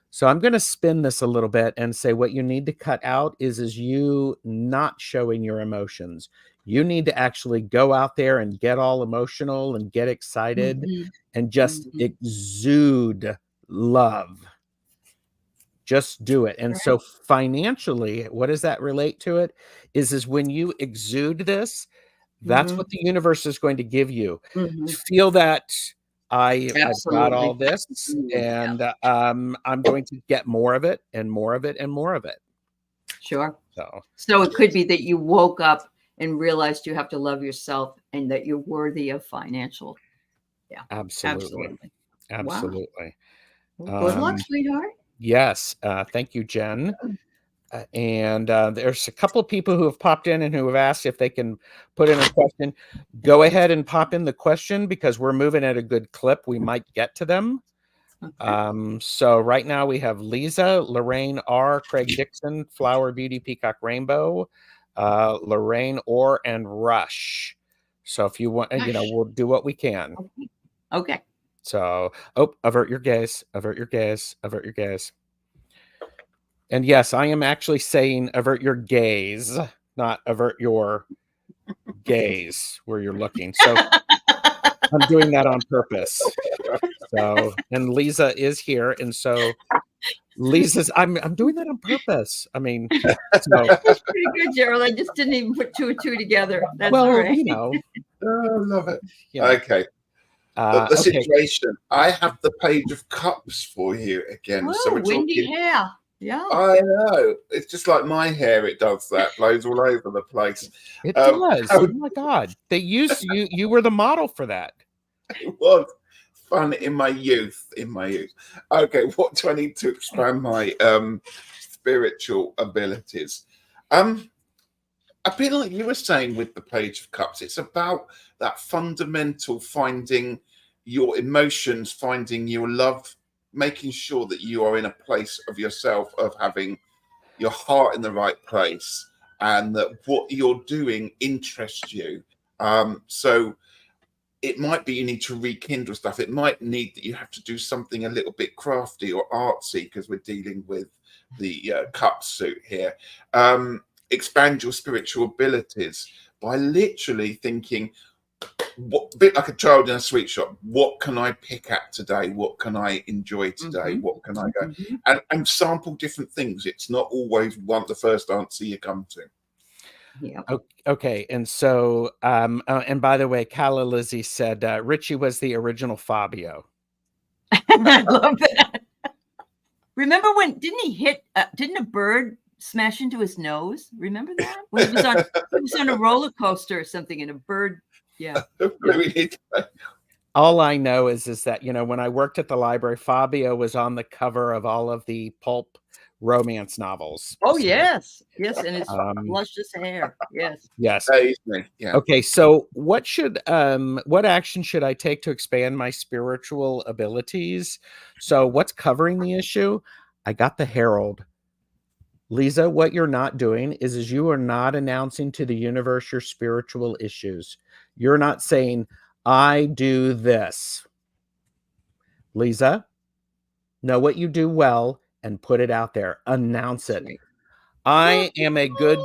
Speaker 1: So I'm going to spin this a little bit and say what you need to cut out is you not showing your emotions. You need to actually go out there and get all emotional and get excited and just exude love. Just do it. And so financially, what does that relate to it? Is when you exude this, that's what the universe is going to give you. Feel that I've got all this, and I'm going to get more of it and more of it and more of it.
Speaker 2: Sure. So it could be that you woke up and realized you have to love yourself and that you're worthy of financial. Yeah.
Speaker 1: Absolutely.
Speaker 2: Wow. Good luck, sweetheart.
Speaker 1: Yes. Thank you, Jen. And there's a couple of people who have popped in and who have asked if they can put in a question. Go ahead and pop in the question, because we're moving at a good clip. We might get to them. So right now we have Lisa, Lorraine R, Craig Dixon, Flower Beauty, Peacock Rainbow, Lorraine Orr, and Rush. So if you want, we'll do what we can.
Speaker 2: Okay.
Speaker 1: So, avert your gaze, avert your gaze, avert your gaze. And yes, I am actually saying avert your gaze, not avert your gaze where you're looking. So I'm doing that on purpose. So, and Lisa is here. And so Lisa's, I'm doing that on purpose. I mean, so.
Speaker 2: That's pretty good, Gerald. I just didn't even put 2 and 2 together. That's all right.
Speaker 3: I love it. Okay. The situation. I have the Page of Cups for you again.
Speaker 2: Oh,
Speaker 3: so we're
Speaker 2: windy
Speaker 3: talking,
Speaker 2: hair. Yeah.
Speaker 3: I know. It's just like my hair. It does that. Blows all over the place.
Speaker 1: It does. Oh my God. They used you. You were the model for that.
Speaker 3: It was fun in my youth. Okay. What do I need to expand my spiritual abilities? a bit like you were saying with the Page of Cups, it's about that fundamental finding your emotions, finding your love, making sure that you are in a place of yourself, of having your heart in the right place, and that what you're doing interests you. So it might be you need to rekindle stuff. It might need that you have to do something a little bit crafty or artsy, because we're dealing with the cup suit here. Expand your spiritual abilities by literally thinking, what, a bit like a child in a sweet shop, what can I pick at today? What can I enjoy today? What can I go and sample different things? It's not always the first answer you come to.
Speaker 2: Yeah.
Speaker 1: Okay, and so and by the way, Calla Lizzie said Ritchie was the original Fabio.
Speaker 2: I love that. Remember when didn't a bird smash into his nose? Remember that? When he was on a roller coaster or something, and a bird, yeah.
Speaker 1: All I know is that, you know, when I worked at the library, Fabio was on the cover of all of the pulp romance novels.
Speaker 2: Oh, yes. Yes, and his luscious hair. Yes.
Speaker 1: Yes.
Speaker 3: Yeah.
Speaker 1: Okay, so what action should I take to expand my spiritual abilities? So what's covering the issue? I got the Herald. Lisa, what you're not doing is you are not announcing to the universe your spiritual issues. You're not saying, I do this. Lisa, know what you do well and put it out there. Announce it. I am a good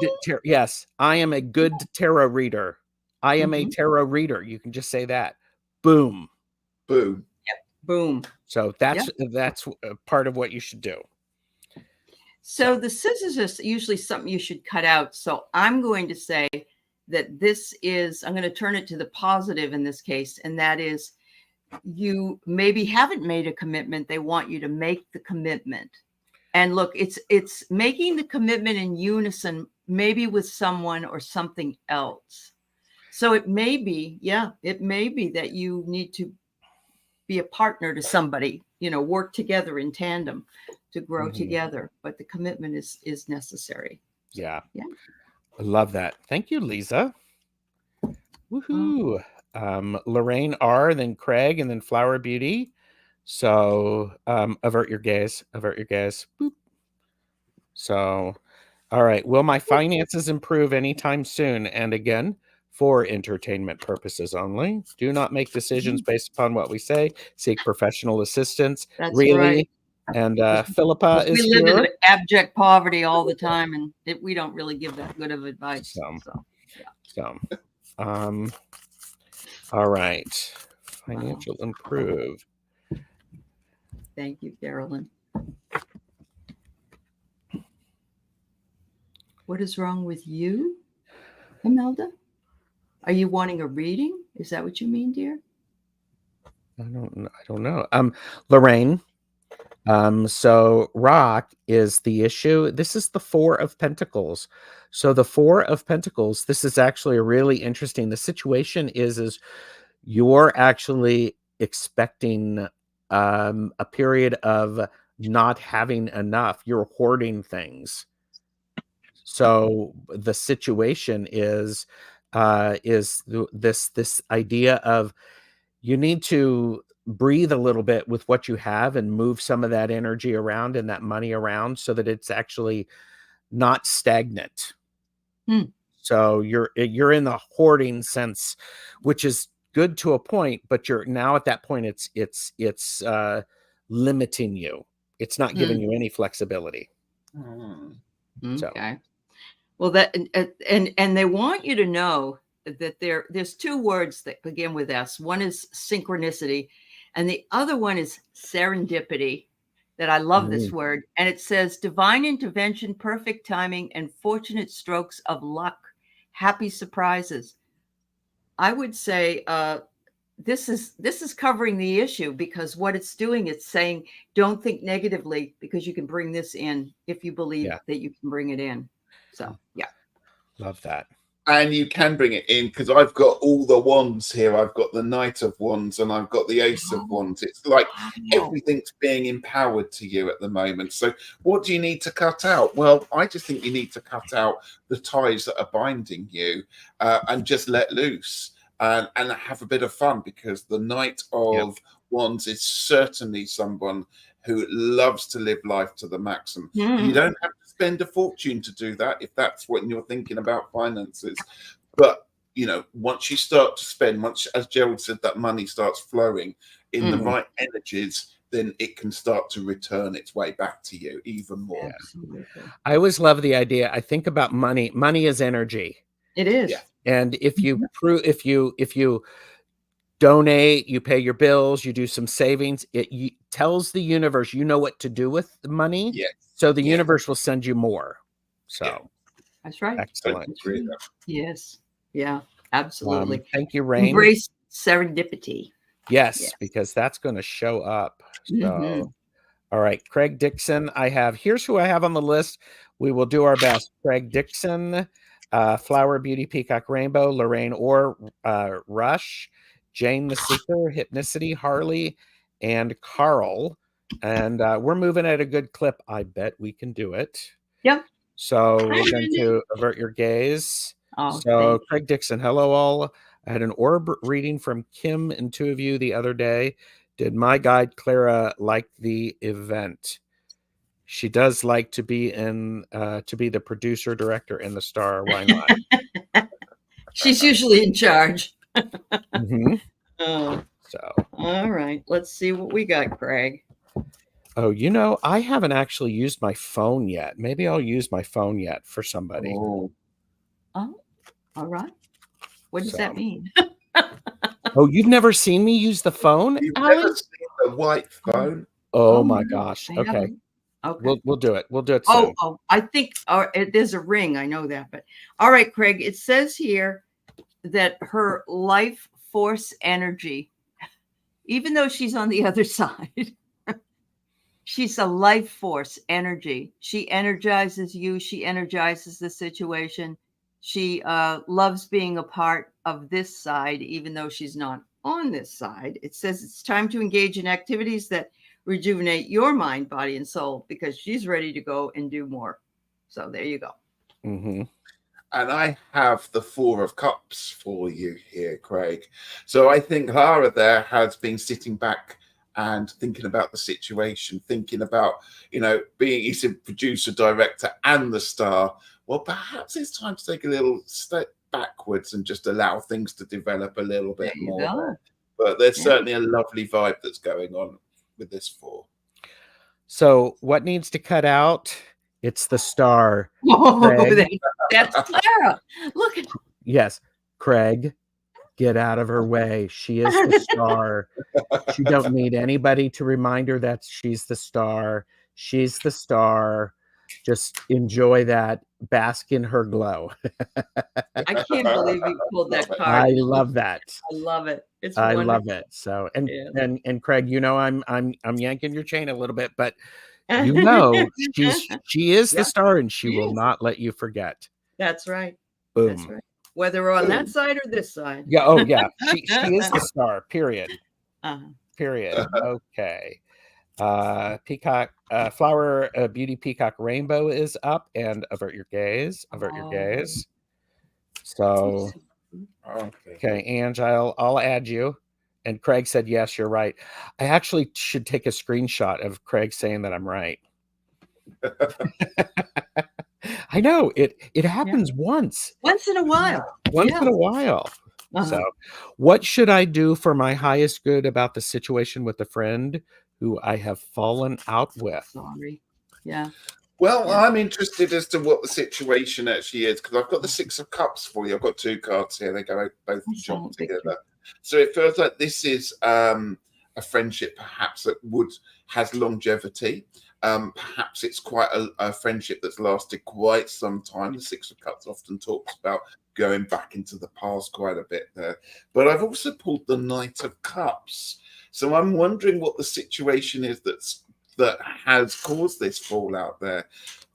Speaker 1: I am a good tarot reader. I am a tarot reader. You can just say that. Boom.
Speaker 3: Boom.
Speaker 2: Yep. Boom.
Speaker 1: So that's part of what you should do.
Speaker 2: So the scissors are usually something you should cut out. So I'm going to say that I'm going to turn it to the positive in this case. And that is, you maybe haven't made a commitment. They want you to make the commitment. And look, it's making the commitment in unison, maybe with someone or something else. So it may be that you need to be a partner to somebody, you know, work together in tandem to grow together. But the commitment is necessary.
Speaker 1: Yeah.
Speaker 2: Yeah.
Speaker 1: I love that. Thank you, Lisa. Woohoo. Lorraine R, then Craig, and then Flower Beauty. So avert your gaze. Boop. So, all right. Will my finances improve anytime soon? And again, for entertainment purposes only. Do not make decisions based upon what we say. Seek professional assistance.
Speaker 2: That's
Speaker 1: really.
Speaker 2: Right.
Speaker 1: And Philippa is
Speaker 2: here. We live in abject poverty all the time, and we don't really give that good of advice.
Speaker 1: All right. Financial improve.
Speaker 2: Thank you, Carolyn. What is wrong with you, Imelda? Are you wanting a reading? Is that what you mean, dear?
Speaker 1: I don't know. Lorraine. So rock is the issue. This is the Four of Pentacles. So the Four of Pentacles, this is actually really interesting. The situation is you're actually expecting a period of not having enough. You're hoarding things. So the situation is this idea of you need to breathe a little bit with what you have and move some of that energy around and that money around so that it's actually not stagnant. So you're in the hoarding sense, which is good to a point, but you're now at that point it's limiting you. It's not giving you any flexibility.
Speaker 2: Okay.
Speaker 1: So.
Speaker 2: Well, that and they want you to know that there's two words that begin with S. One is synchronicity, and the other one is serendipity. That I love this word, and it says divine intervention, perfect timing, and fortunate strokes of luck, happy surprises. I would say this is covering the issue, because what it's doing, it's saying don't think negatively, because you can bring this in if you believe that you can bring it in. So yeah,
Speaker 1: love that.
Speaker 3: And you can bring it in because I've got all the wands here. I've got the Knight of Wands and I've got the Ace of Wands. It's like everything's being empowered to you at the moment. So what do you need to cut out? Well, I just think you need to cut out the ties that are binding you and just let loose and have a bit of fun, because the Knight of Wands is certainly someone who loves to live life to the maximum. You don't have to spend a fortune to do that if that's what you're thinking about finances. But, you know, once you start to spend, once, as Gerald said, that money starts flowing in the right energies, then it can start to return its way back to you even more.
Speaker 2: Absolutely.
Speaker 1: I always love the idea. I think about money. Money is energy.
Speaker 2: It is.
Speaker 3: Yeah.
Speaker 1: And if you donate, you pay your bills, you do some savings, it tells the universe you know what to do with the money.
Speaker 3: Yes.
Speaker 1: So the universe will send you more. So
Speaker 2: that's right.
Speaker 1: Excellent.
Speaker 2: Yes. Yeah, absolutely.
Speaker 1: Thank you, Rain.
Speaker 2: Embrace serendipity.
Speaker 1: Yes, because that's going to show up. So all right, Craig Dixon. Here's who I have on the list. We will do our best. Craig Dixon, Flower Beauty Peacock Rainbow, Lorraine Orr, Rush, Jane the Seeker, Hypnicity, Harley, and Carl. And we're moving at a good clip. I bet we can do it.
Speaker 2: Yep.
Speaker 1: So we're going to avert your gaze. So Craig Dixon, hello all. I had an orb reading from Kim and two of you the other day. Did my guide Clara like the event? She does like to be the producer, director, and the star. Why not?
Speaker 2: She's usually in charge.
Speaker 1: So
Speaker 2: all right, let's see what we got, Craig.
Speaker 1: Oh, you know, I haven't actually used my phone yet. Maybe I'll use my phone yet for somebody.
Speaker 2: Oh, all right. What does that mean?
Speaker 1: Oh, you've never seen me use the phone?
Speaker 3: You've never seen the white phone?
Speaker 1: Oh my gosh. Okay. We'll do it. We'll do it soon.
Speaker 2: Oh, I think there's a ring. I know that. But all right, Craig, it says here that her life force energy, even though she's on the other side, she's a life force energy. She energizes you. She energizes the situation. She loves being a part of this side, even though she's not on this side. It says it's time to engage in activities that rejuvenate your mind, body, and soul, because she's ready to go and do more. So there you go.
Speaker 3: And I have the Four of Cups for you here, Craig. So I think Lara there has been sitting back and thinking about the situation, thinking about, you know, he's a producer, director, and the star. Well, perhaps it's time to take a little step backwards and just allow things to develop a little bit more. But there's certainly a lovely vibe that's going on with this four.
Speaker 1: So what needs to cut out? It's the star.
Speaker 2: That's Clara. Look at
Speaker 1: Yes, Craig, get out of her way. She is the star. She don't need anybody to remind her that she's the star. She's the star. Just enjoy that. Bask in her glow.
Speaker 2: I can't believe you pulled that card.
Speaker 1: I love that.
Speaker 2: I love it. It's
Speaker 1: I
Speaker 2: wonderful.
Speaker 1: love it. So and Craig, you know, I'm yanking your chain a little bit, but you know, she is the star, and she will not let you forget.
Speaker 2: That's right.
Speaker 1: Boom.
Speaker 2: That's right. Whether we're on that side or this side.
Speaker 1: Yeah. Oh, yeah. She is the star. Period. Period. Okay. Peacock, Flower Beauty Peacock Rainbow is up, and avert your gaze. Avert your gaze. So, okay, Ange, I'll add you. And Craig said, yes, you're right. I actually should take a screenshot of Craig saying that I'm right. I know it happens once
Speaker 2: in a while.
Speaker 1: Once in a while. So, what should I do for my highest good about the situation with a friend who I have fallen out with?
Speaker 2: Sorry. Yeah.
Speaker 3: Well, I'm interested as to what the situation actually is, because I've got the Six of Cups for you. I've got two cards here. They go both jump together. So it feels like this is a friendship perhaps that has longevity. Perhaps it's quite a friendship that's lasted quite some time. The Six of Cups often talks about going back into the past quite a bit there. But I've also pulled the Knight of Cups. So I'm wondering what the situation is that has caused this fallout there.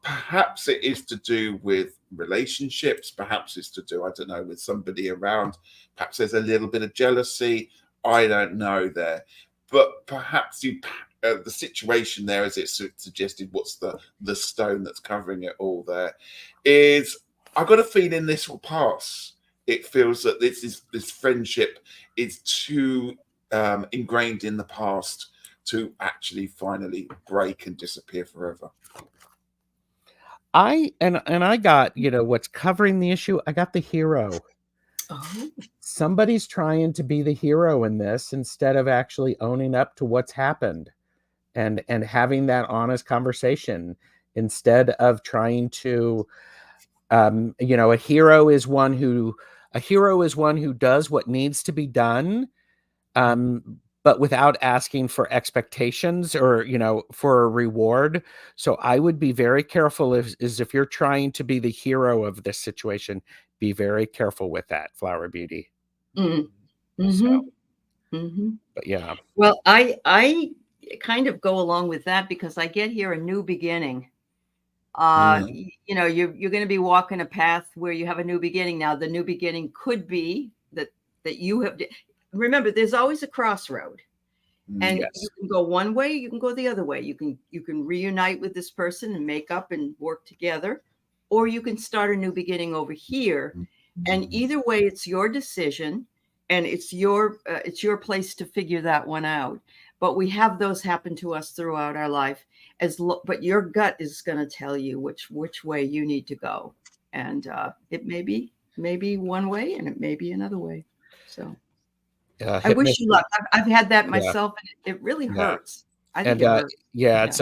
Speaker 3: Perhaps it is to do with relationships. Perhaps it's to do, I don't know, with somebody around. Perhaps there's a little bit of jealousy. I don't know there. But perhaps the situation there, as it suggested, what's the stone that's covering it all there, is I've got a feeling this will pass. It feels that this friendship is too ingrained in the past to actually finally break and disappear forever.
Speaker 1: I got, what's covering the issue. I got the hero.
Speaker 2: Oh.
Speaker 1: Somebody's trying to be the hero in this instead of actually owning up to what's happened and having that honest conversation instead of trying to, a hero is one who does what needs to be done, but without asking for expectations or, for a reward. So I would be very careful if you're trying to be the hero of this situation, be very careful with that, Flower Beauty.
Speaker 2: Mm-hmm.
Speaker 1: So,
Speaker 2: Mm-hmm.
Speaker 1: but yeah.
Speaker 2: Well, I kind of go along with that because I get here a new beginning. You're going to be walking a path where you have a new beginning. Now, the new beginning could be that you have. Remember, there's always a crossroad, and
Speaker 1: Yes.
Speaker 2: you can go one way, you can go the other way. You can reunite with this person and make up and work together, or you can start a new beginning over here. And either way, it's your decision, and it's your place to figure that one out. But we have those happen to us throughout our life. But your gut is going to tell you which way you need to go, and it may be one way, and it may be another way. So. I wish you luck. I've had that myself, and it really hurts. I think it hurts.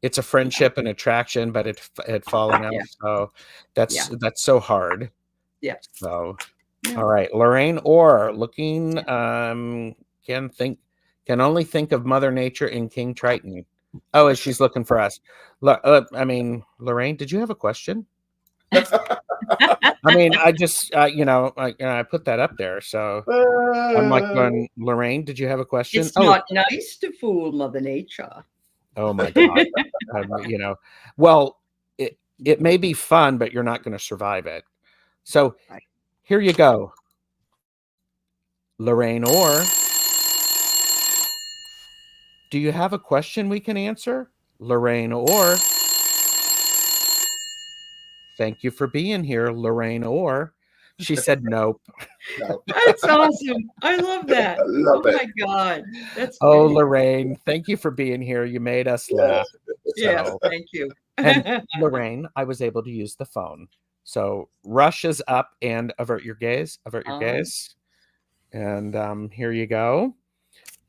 Speaker 1: It's a friendship and attraction, but it falling out. So that's so hard.
Speaker 2: Yeah.
Speaker 1: So, all right, Lorraine Orr looking can only think of Mother Nature and King Triton. Oh, and she's looking for us. Lorraine, did you have a question? I mean, I just, I put that up there. So I'm like going, Lorraine, did you have a question?
Speaker 2: It's not nice to fool Mother Nature.
Speaker 1: Oh my God. Well, it may be fun, but you're not going to survive it. So here you go. Lorraine Orr, do you have a question we can answer? Lorraine Orr. Thank you for being here, Lorraine Orr. She said nope.
Speaker 3: No.
Speaker 2: That's awesome. I love that. Oh my God. That's
Speaker 1: great.
Speaker 2: great.
Speaker 1: Lorraine, thank you for being here. You made us laugh.
Speaker 2: Yeah, thank you.
Speaker 1: And Lorraine, I was able to use the phone. So Rush is up and avert your gaze. And here you go.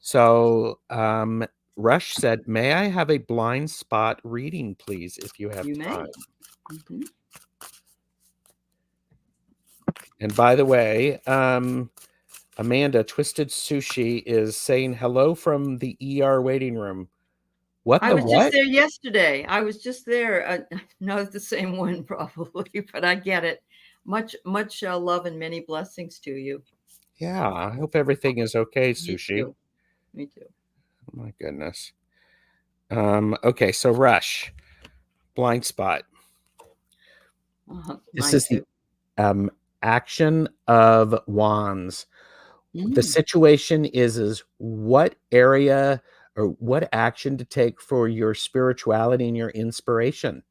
Speaker 1: So Rush said, may I have a blind spot reading, please, if you have time?
Speaker 2: Mm-hmm.
Speaker 1: And by the way, Amanda, Twisted Sushi, is saying hello from the ER waiting room.
Speaker 2: I was just there yesterday. I was just there. Not the same one, probably, but I get it. Much love and many blessings to you.
Speaker 1: Yeah, I hope everything is okay, Sushi.
Speaker 2: Me too.
Speaker 1: Oh my goodness. Okay, so Rush, blind spot. This is the Action of Wands. The situation is what area or what action to take for your spirituality and your inspiration.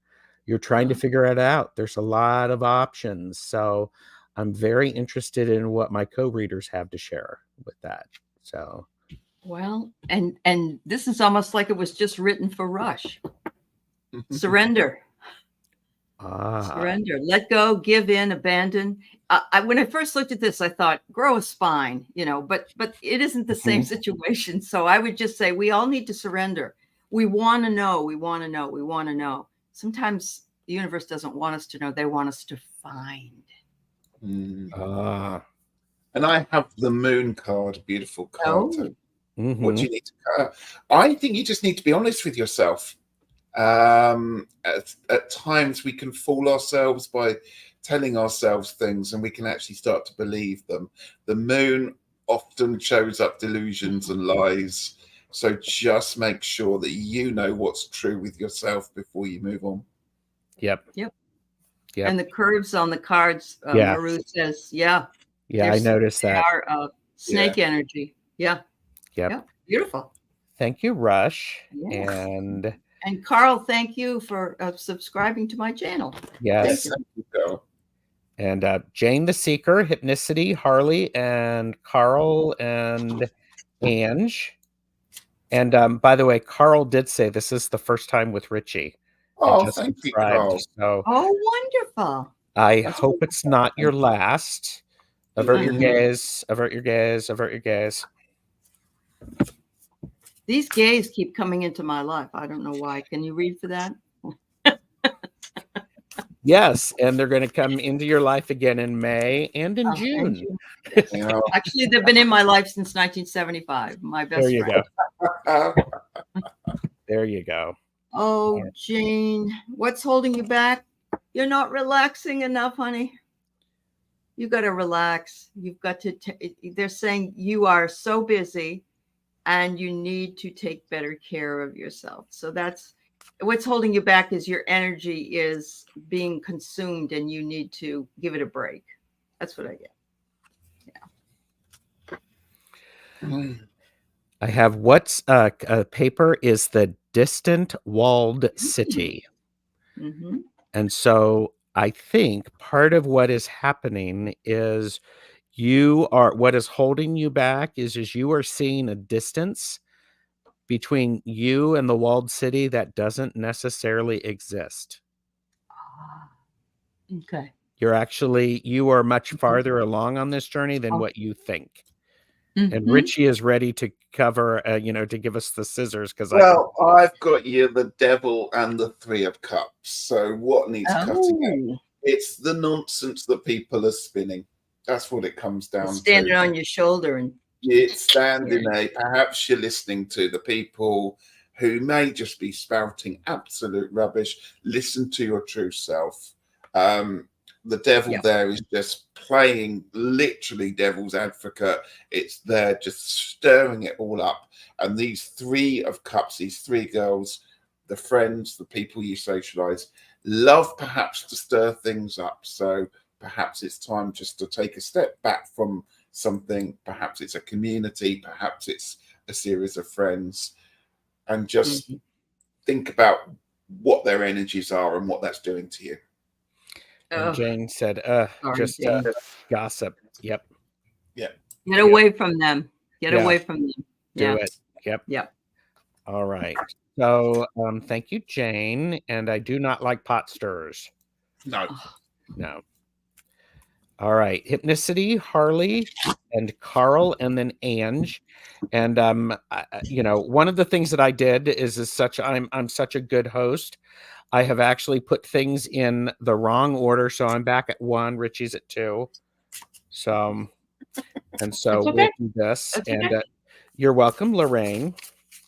Speaker 1: You're trying to figure it out. There's a lot of options. So I'm very interested in what my co-readers have to share with that. So,
Speaker 2: well, and this is almost like it was just written for Rush. Surrender. Surrender, let go, give in, abandon. When I first looked at this, I thought, grow a spine, but it isn't the same situation. So I would just say we all need to surrender. We want to know. We want to know. We want to know. Sometimes the universe doesn't want us to know. They want us to find.
Speaker 3: And I have the Moon card, beautiful card. What do you need to? I think you just need to be honest with yourself. At times we can fool ourselves by telling ourselves things, and we can actually start to believe them. The Moon often shows up delusions and lies, so just make sure that you know what's true with yourself before you move on.
Speaker 1: Yep.
Speaker 2: Yep.
Speaker 1: Yep.
Speaker 2: And the curves on the cards,
Speaker 1: Yeah.
Speaker 2: Maru says, yeah.
Speaker 1: Yeah, I noticed
Speaker 2: They
Speaker 1: that.
Speaker 2: are snake energy. Yeah.
Speaker 1: Yep.
Speaker 2: Yeah. Beautiful.
Speaker 1: Thank you, Rush.
Speaker 2: Yeah.
Speaker 1: And
Speaker 2: Carl, thank you for subscribing to my channel.
Speaker 1: yes.
Speaker 3: Thank you, Carl.
Speaker 1: And Jane the Seeker, Hypnicity, Harley, and Carl, and Ange. And by the way, Carl did say this is the first time with Ritchie.
Speaker 3: Oh, thank you, Carl.
Speaker 1: So
Speaker 2: wonderful.
Speaker 1: I hope it's not your last. Avert your gaze, avert your gaze, avert your gaze.
Speaker 2: These gays keep coming into my life. I don't know why. Can you read for that?
Speaker 1: Yes, and they're going to come into your life again in May and in June.
Speaker 3: Yeah.
Speaker 2: Actually, they've been in my life since 1975. My best
Speaker 1: There you
Speaker 2: friend.
Speaker 1: go. There you go.
Speaker 2: Oh, Jane, what's holding you back? You're not relaxing enough, honey. You got to relax. You've got to. They're saying you are so busy, and you need to take better care of yourself. So that's what's holding you back. Is your energy is being consumed, and you need to give it a break. That's what I get. Yeah.
Speaker 1: I have what's paper is the distant walled city.
Speaker 2: Mm-hmm.
Speaker 1: And so I think part of what is happening is what is holding you back is you are seeing a distance between you and the walled city that doesn't necessarily exist.
Speaker 2: Okay.
Speaker 1: You are much farther along on this journey than what you think.
Speaker 2: Mm-hmm.
Speaker 1: And Ritchie is ready to cover, to give us the scissors because
Speaker 3: I've got you the Devil and the Three of Cups. So what needs cutting out? It's the nonsense that people are spinning. That's what it comes down to.
Speaker 2: Standing on your shoulder and
Speaker 3: it's standing there. Perhaps you're listening to the people who may just be spouting absolute rubbish. Listen to your true self. The devil there is just playing literally devil's advocate. It's there just stirring it all up. And these Three of Cups, these three girls, the friends, the people you socialize, love perhaps to stir things up. So perhaps it's time just to take a step back from something. Perhaps it's a community, perhaps it's a series of friends, and just think about what their energies are and what that's doing to you.
Speaker 1: And Jane said, just gossip. Yep.
Speaker 3: Yeah.
Speaker 2: Get away from them. Get away from them.
Speaker 1: Do it. Yep.
Speaker 2: Yep.
Speaker 1: All right. So thank you, Jane. And I do not like pot stirrers.
Speaker 3: No.
Speaker 1: All right. Hypnicity, Harley, and Carl, and then Ange. And one of the things that I did is I'm such a good host. I have actually put things in the wrong order. So I'm back at 1, Ritchie's at 2. So we'll do this. And you're welcome, Lorraine.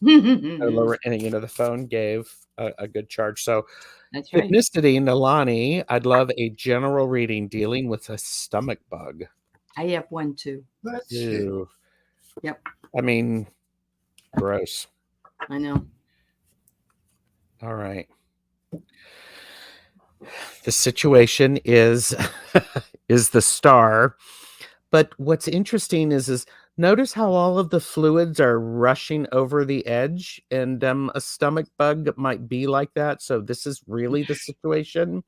Speaker 1: Lorraine, the phone gave a good charge. So
Speaker 2: that's right.
Speaker 1: Hypnicity, Nalani, I'd love a general reading dealing with a stomach bug.
Speaker 2: I have one too.
Speaker 1: Ew.
Speaker 2: Yep.
Speaker 1: I mean, gross.
Speaker 2: I know. All
Speaker 1: right. The situation is the star. But what's interesting is notice how all of the fluids are rushing over the edge, and a stomach bug might be like that. So this is really the situation.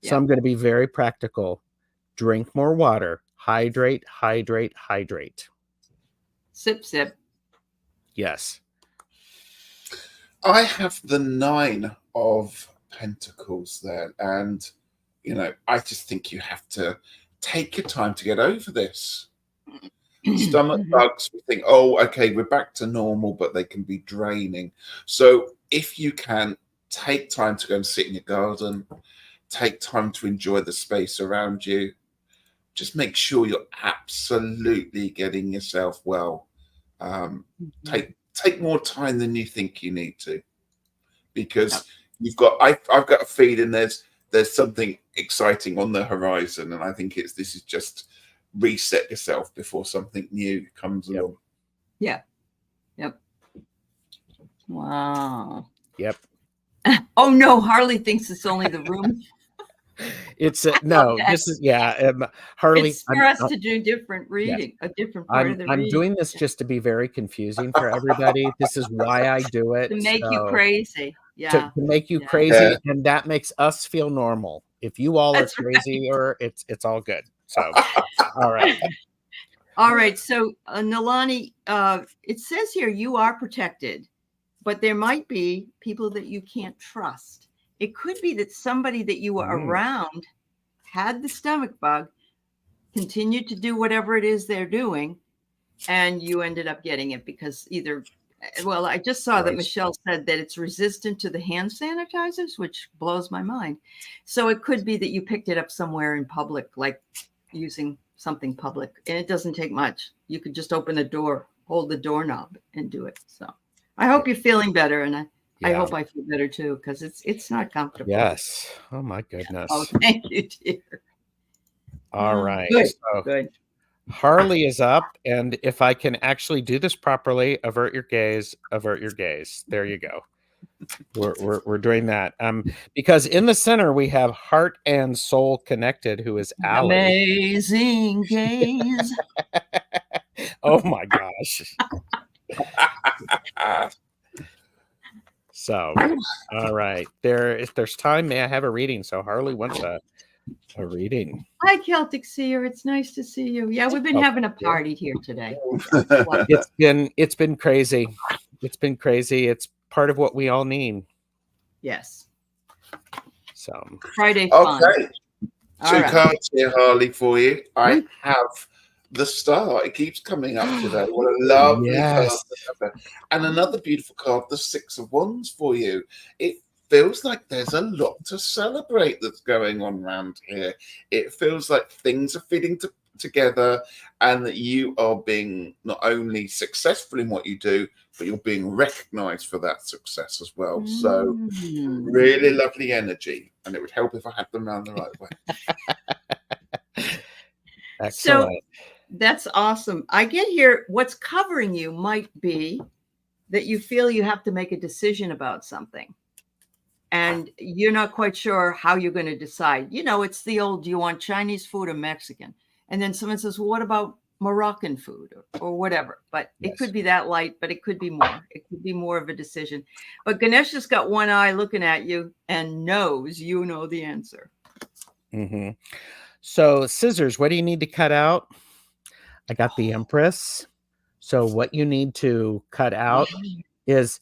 Speaker 1: So I'm going to be very practical. Drink more water. Hydrate, hydrate, hydrate.
Speaker 2: Sip, sip.
Speaker 1: Yes.
Speaker 3: I have the 9 of Pentacles there. And, I just think you have to take your time to get over this. Stomach bugs, we think, oh, okay, we're back to normal, but they can be draining. So if you can, take time to go and sit in your garden, take time to enjoy the space around you. Just make sure you're absolutely getting yourself well. Take more time than you think you need to, because I've got a feeling there's something exciting on the horizon, and I think this is just reset yourself before something new comes along.
Speaker 2: Yeah. Yep. Wow.
Speaker 1: Yep.
Speaker 2: Oh no, Harley thinks it's only the room.
Speaker 1: It's no,
Speaker 2: Okay.
Speaker 1: this is Harley.
Speaker 2: It's for us to do different
Speaker 1: Yes,
Speaker 2: reading, a different part of the
Speaker 1: I'm
Speaker 2: reading
Speaker 1: doing this just to be very confusing for everybody. This is why I do it.
Speaker 2: to make you
Speaker 1: So
Speaker 2: crazy.
Speaker 1: to
Speaker 2: Yeah,
Speaker 1: make you
Speaker 2: yeah,
Speaker 1: crazy, and that makes us feel normal. If you all are
Speaker 2: that's right.
Speaker 1: crazy, or it's all good. So, all right.
Speaker 2: All right. So, Nalani, it says here you are protected, but there might be people that you can't trust. It could be that somebody that you were around had the stomach bug, continued to do whatever it is they're doing, and you ended up getting it because either, well, I just saw that
Speaker 1: Right.
Speaker 2: Michelle said that it's resistant to the hand sanitizers, which blows my mind. So it could be that you picked it up somewhere in public, like using something public, and it doesn't take much. You could just open a door, hold the doorknob, and do it. So I hope you're feeling better, and I
Speaker 1: Yeah.
Speaker 2: hope I feel better too, because it's not comfortable.
Speaker 1: Yes. Oh my goodness.
Speaker 2: Oh, thank you, dear.
Speaker 1: All right.
Speaker 2: Good.
Speaker 1: So
Speaker 2: Good.
Speaker 1: Harley is up, and if I can actually do this properly, avert your gaze, avert your gaze. There you go. We're doing that. Because in the center we have Heart and Soul Connected, who is Aley.
Speaker 2: Amazing gaze.
Speaker 1: Oh my gosh. So, all right. If there's time, may I have a reading? So Harley wants a reading.
Speaker 2: Hi, Celtic Seer. It's nice to see you. Yeah, we've been having a party here today.
Speaker 1: It's been crazy. It's been crazy. It's part of what we all need.
Speaker 2: Yes.
Speaker 1: So
Speaker 2: Friday fun.
Speaker 3: Okay. Two cards here, Harley, for you. I have the star. It keeps coming up today. What a lovely card. And another beautiful card, the Six of Wands for you. It feels like there's a lot to celebrate that's going on around here. It feels like things are fitting together, and that you are being not only successful in what you do, but you're being recognized for that success as well. So really lovely energy, and it would help if I had them around the right way.
Speaker 1: Excellent.
Speaker 2: So that's awesome. I get here, what's covering you might be that you feel you have to make a decision about something, and you're not quite sure how you're going to decide. You know, it's the old, do you want Chinese food or Mexican? And then someone says, well, what about Moroccan food or whatever? But it could be that light, but it could be more. It could be more of a decision. But Ganesh has got one eye looking at you and knows you know the answer.
Speaker 1: So scissors, what do you need to cut out? I got the Empress. So what you need to cut out is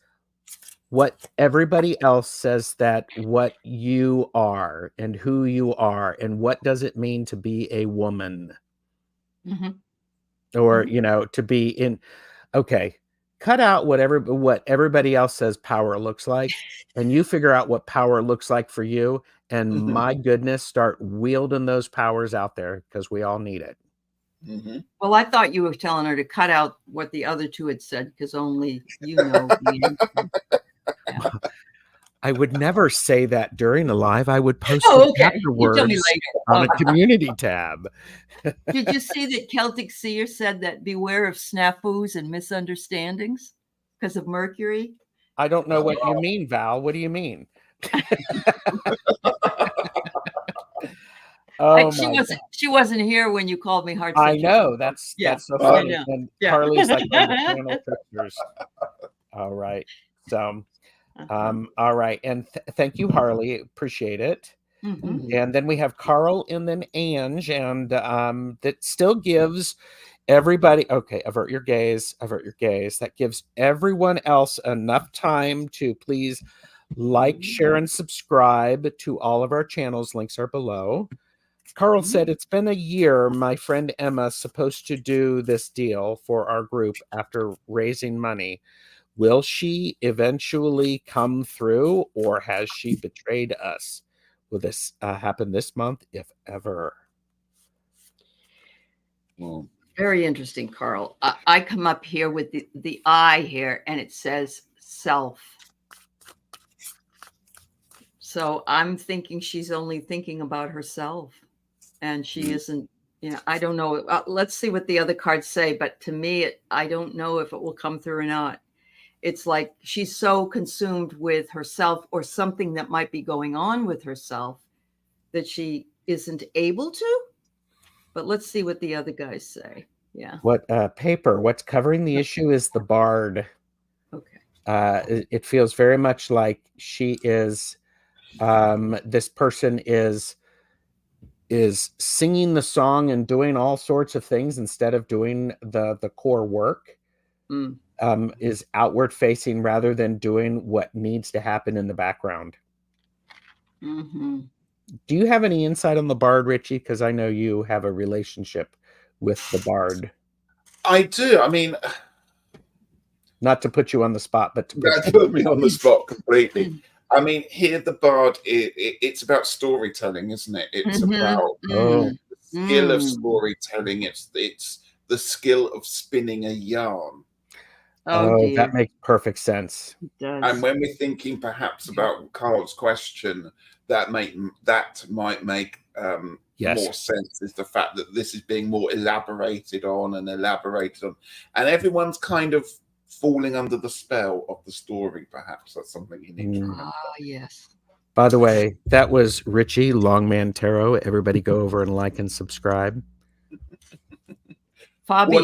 Speaker 1: what everybody else says that what you are and who you are, and what does it mean to be a woman, or to be in. Okay, cut out what everybody else says power looks like, and you figure out what power looks like for you. And my goodness, start wielding those powers out there, because we all need it.
Speaker 2: Well, I thought you were telling her to cut out what the other two had said, because only you know the answer. Yeah.
Speaker 1: I would never say that during a live. I would post afterwards on a community tab.
Speaker 2: Did you see that Celtic Seer said that beware of snafus and misunderstandings because of Mercury?
Speaker 1: I don't know what you mean, Val. What do you mean?
Speaker 2: She wasn't here when you called me heart.
Speaker 1: I know. That's so funny. And Harley's like on the channel pictures. All right. So all right. And thank you, Harley. Appreciate it. And then we have Carl and then Ange, and that still gives everybody, okay, avert your gaze, avert your gaze. That gives everyone else enough time to please like, share, and subscribe to all of our channels. Links are below. Carl said, it's been a year. My friend Emma's supposed to do this deal for our group after raising money. Will she eventually come through, or has she betrayed us? Will this happen this month, if ever?
Speaker 2: Well, very interesting, Carl. I come up here with the I here, and it says self. So I'm thinking she's only thinking about herself, and she isn't. I don't know. Let's see what the other cards say. But to me, I don't know if it will come through or not. it's like she's so consumed with herself or something that might be going on with herself that she isn't able to. But let's see what the other guys say. Yeah.
Speaker 1: What paper? What's covering the issue is the bard.
Speaker 2: Okay.
Speaker 1: It feels very much like she is. This person is singing the song and doing all sorts of things instead of doing the core work.
Speaker 2: Mm.
Speaker 1: Is outward facing rather than doing what needs to happen in the background.
Speaker 2: Mm-hmm.
Speaker 1: Do you have any insight on the bard, Ritchie? Because I know you have a relationship with the bard.
Speaker 3: I do. I mean,
Speaker 1: Not to put you on the spot, but to
Speaker 3: that put me on the spot completely. I mean, here the bard, it's about storytelling, isn't it? It's about the skill of storytelling. It's the skill of spinning a yarn.
Speaker 1: Oh, that makes perfect sense.
Speaker 2: It does.
Speaker 3: And when we're thinking perhaps about Carl's question, that might make more sense, is the fact that this is being more elaborated on, and everyone's kind of falling under the spell of the story. Perhaps that's something you need to remember.
Speaker 2: Yes.
Speaker 1: By the way, that was Ritchie, Longman Tarot. Everybody go over and like and subscribe.
Speaker 2: Fabio.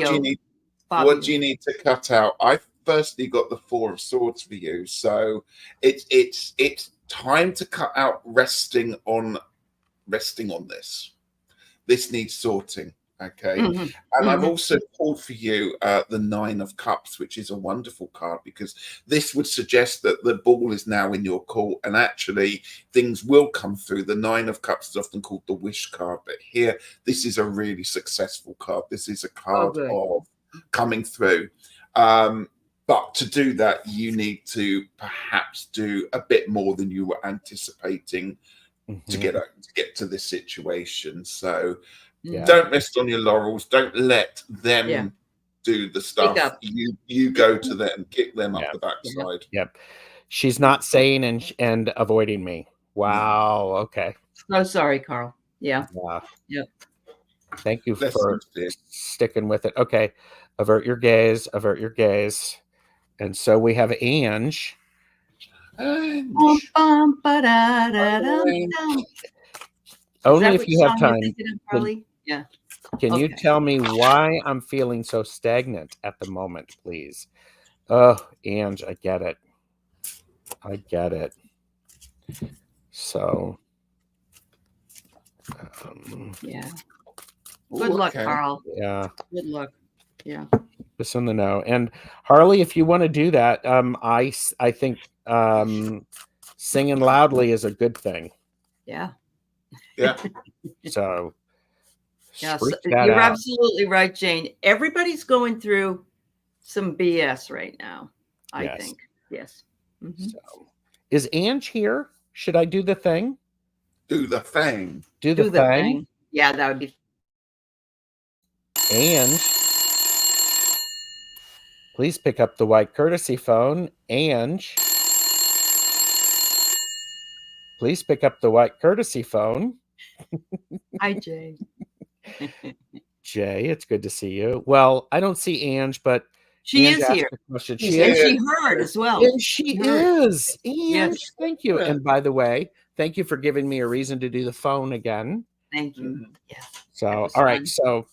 Speaker 3: What do you need to cut out? I firstly got the Four of Swords for you, so it's time to cut out resting on this. This needs sorting, okay? And I've also pulled for you the Nine of Cups, which is a wonderful card, because this would suggest that the ball is now in your court, and actually things will come through. The Nine of Cups is often called the wish card, but here this is a really successful card. This is a card of coming through. But to do that, you need to perhaps do a bit more than you were anticipating to get to this situation. So don't rest on your laurels. Don't let them do the stuff. You go to them, kick them up the backside.
Speaker 1: Yep. She's not saying and avoiding me. Wow. Okay.
Speaker 2: So sorry, Carl. Yeah. Yep.
Speaker 1: Thank you for sticking with it. Okay. Avert your gaze. Avert your gaze. And so we have Ange.
Speaker 2: Only
Speaker 1: if you have time. Can you
Speaker 2: Okay.
Speaker 1: tell me why I'm feeling so stagnant at the moment, please? Oh, Ange, I get it. I get it. So,
Speaker 2: yeah. Good luck, Carl.
Speaker 1: Yeah.
Speaker 2: Good luck. Yeah.
Speaker 1: Just on the know. And Harley, if you want to do that, I think singing loudly is a good thing.
Speaker 2: Yeah.
Speaker 3: Yeah.
Speaker 1: So,
Speaker 2: yes, you're absolutely right, Jane. Everybody's going through some BS right now, I think. Yes.
Speaker 1: So, is Ange here? Should I do the thing?
Speaker 3: Do the thing.
Speaker 1: Do the thing.
Speaker 2: Yeah, that would be.
Speaker 1: Ange, please pick up the white courtesy phone. Ange, please pick up the white courtesy phone.
Speaker 2: Hi, Jay.
Speaker 1: Jay, it's good to see you. Well, I don't see Ange, but
Speaker 2: she
Speaker 1: Ange
Speaker 2: is here.
Speaker 1: She
Speaker 2: heard as well.
Speaker 1: And she is. Ange, thank you. And by the way, thank you for giving me a reason to do the phone again.
Speaker 2: Thank you. Yes.
Speaker 1: So, all right. So,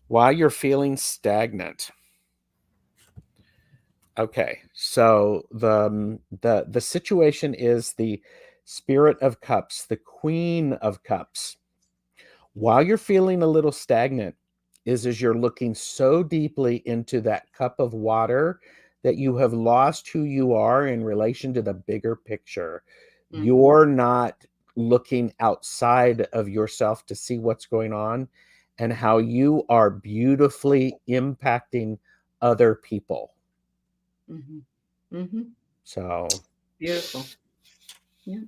Speaker 1: why you're feeling stagnant. Okay. So the situation is the Spirit of Cups, the Queen of Cups. While you're feeling a little stagnant is you're looking so deeply into that cup of water that you have lost who you are in relation to the bigger picture. You're not looking outside of yourself to see what's going on and how you are beautifully impacting other people. So
Speaker 2: beautiful. Yeah.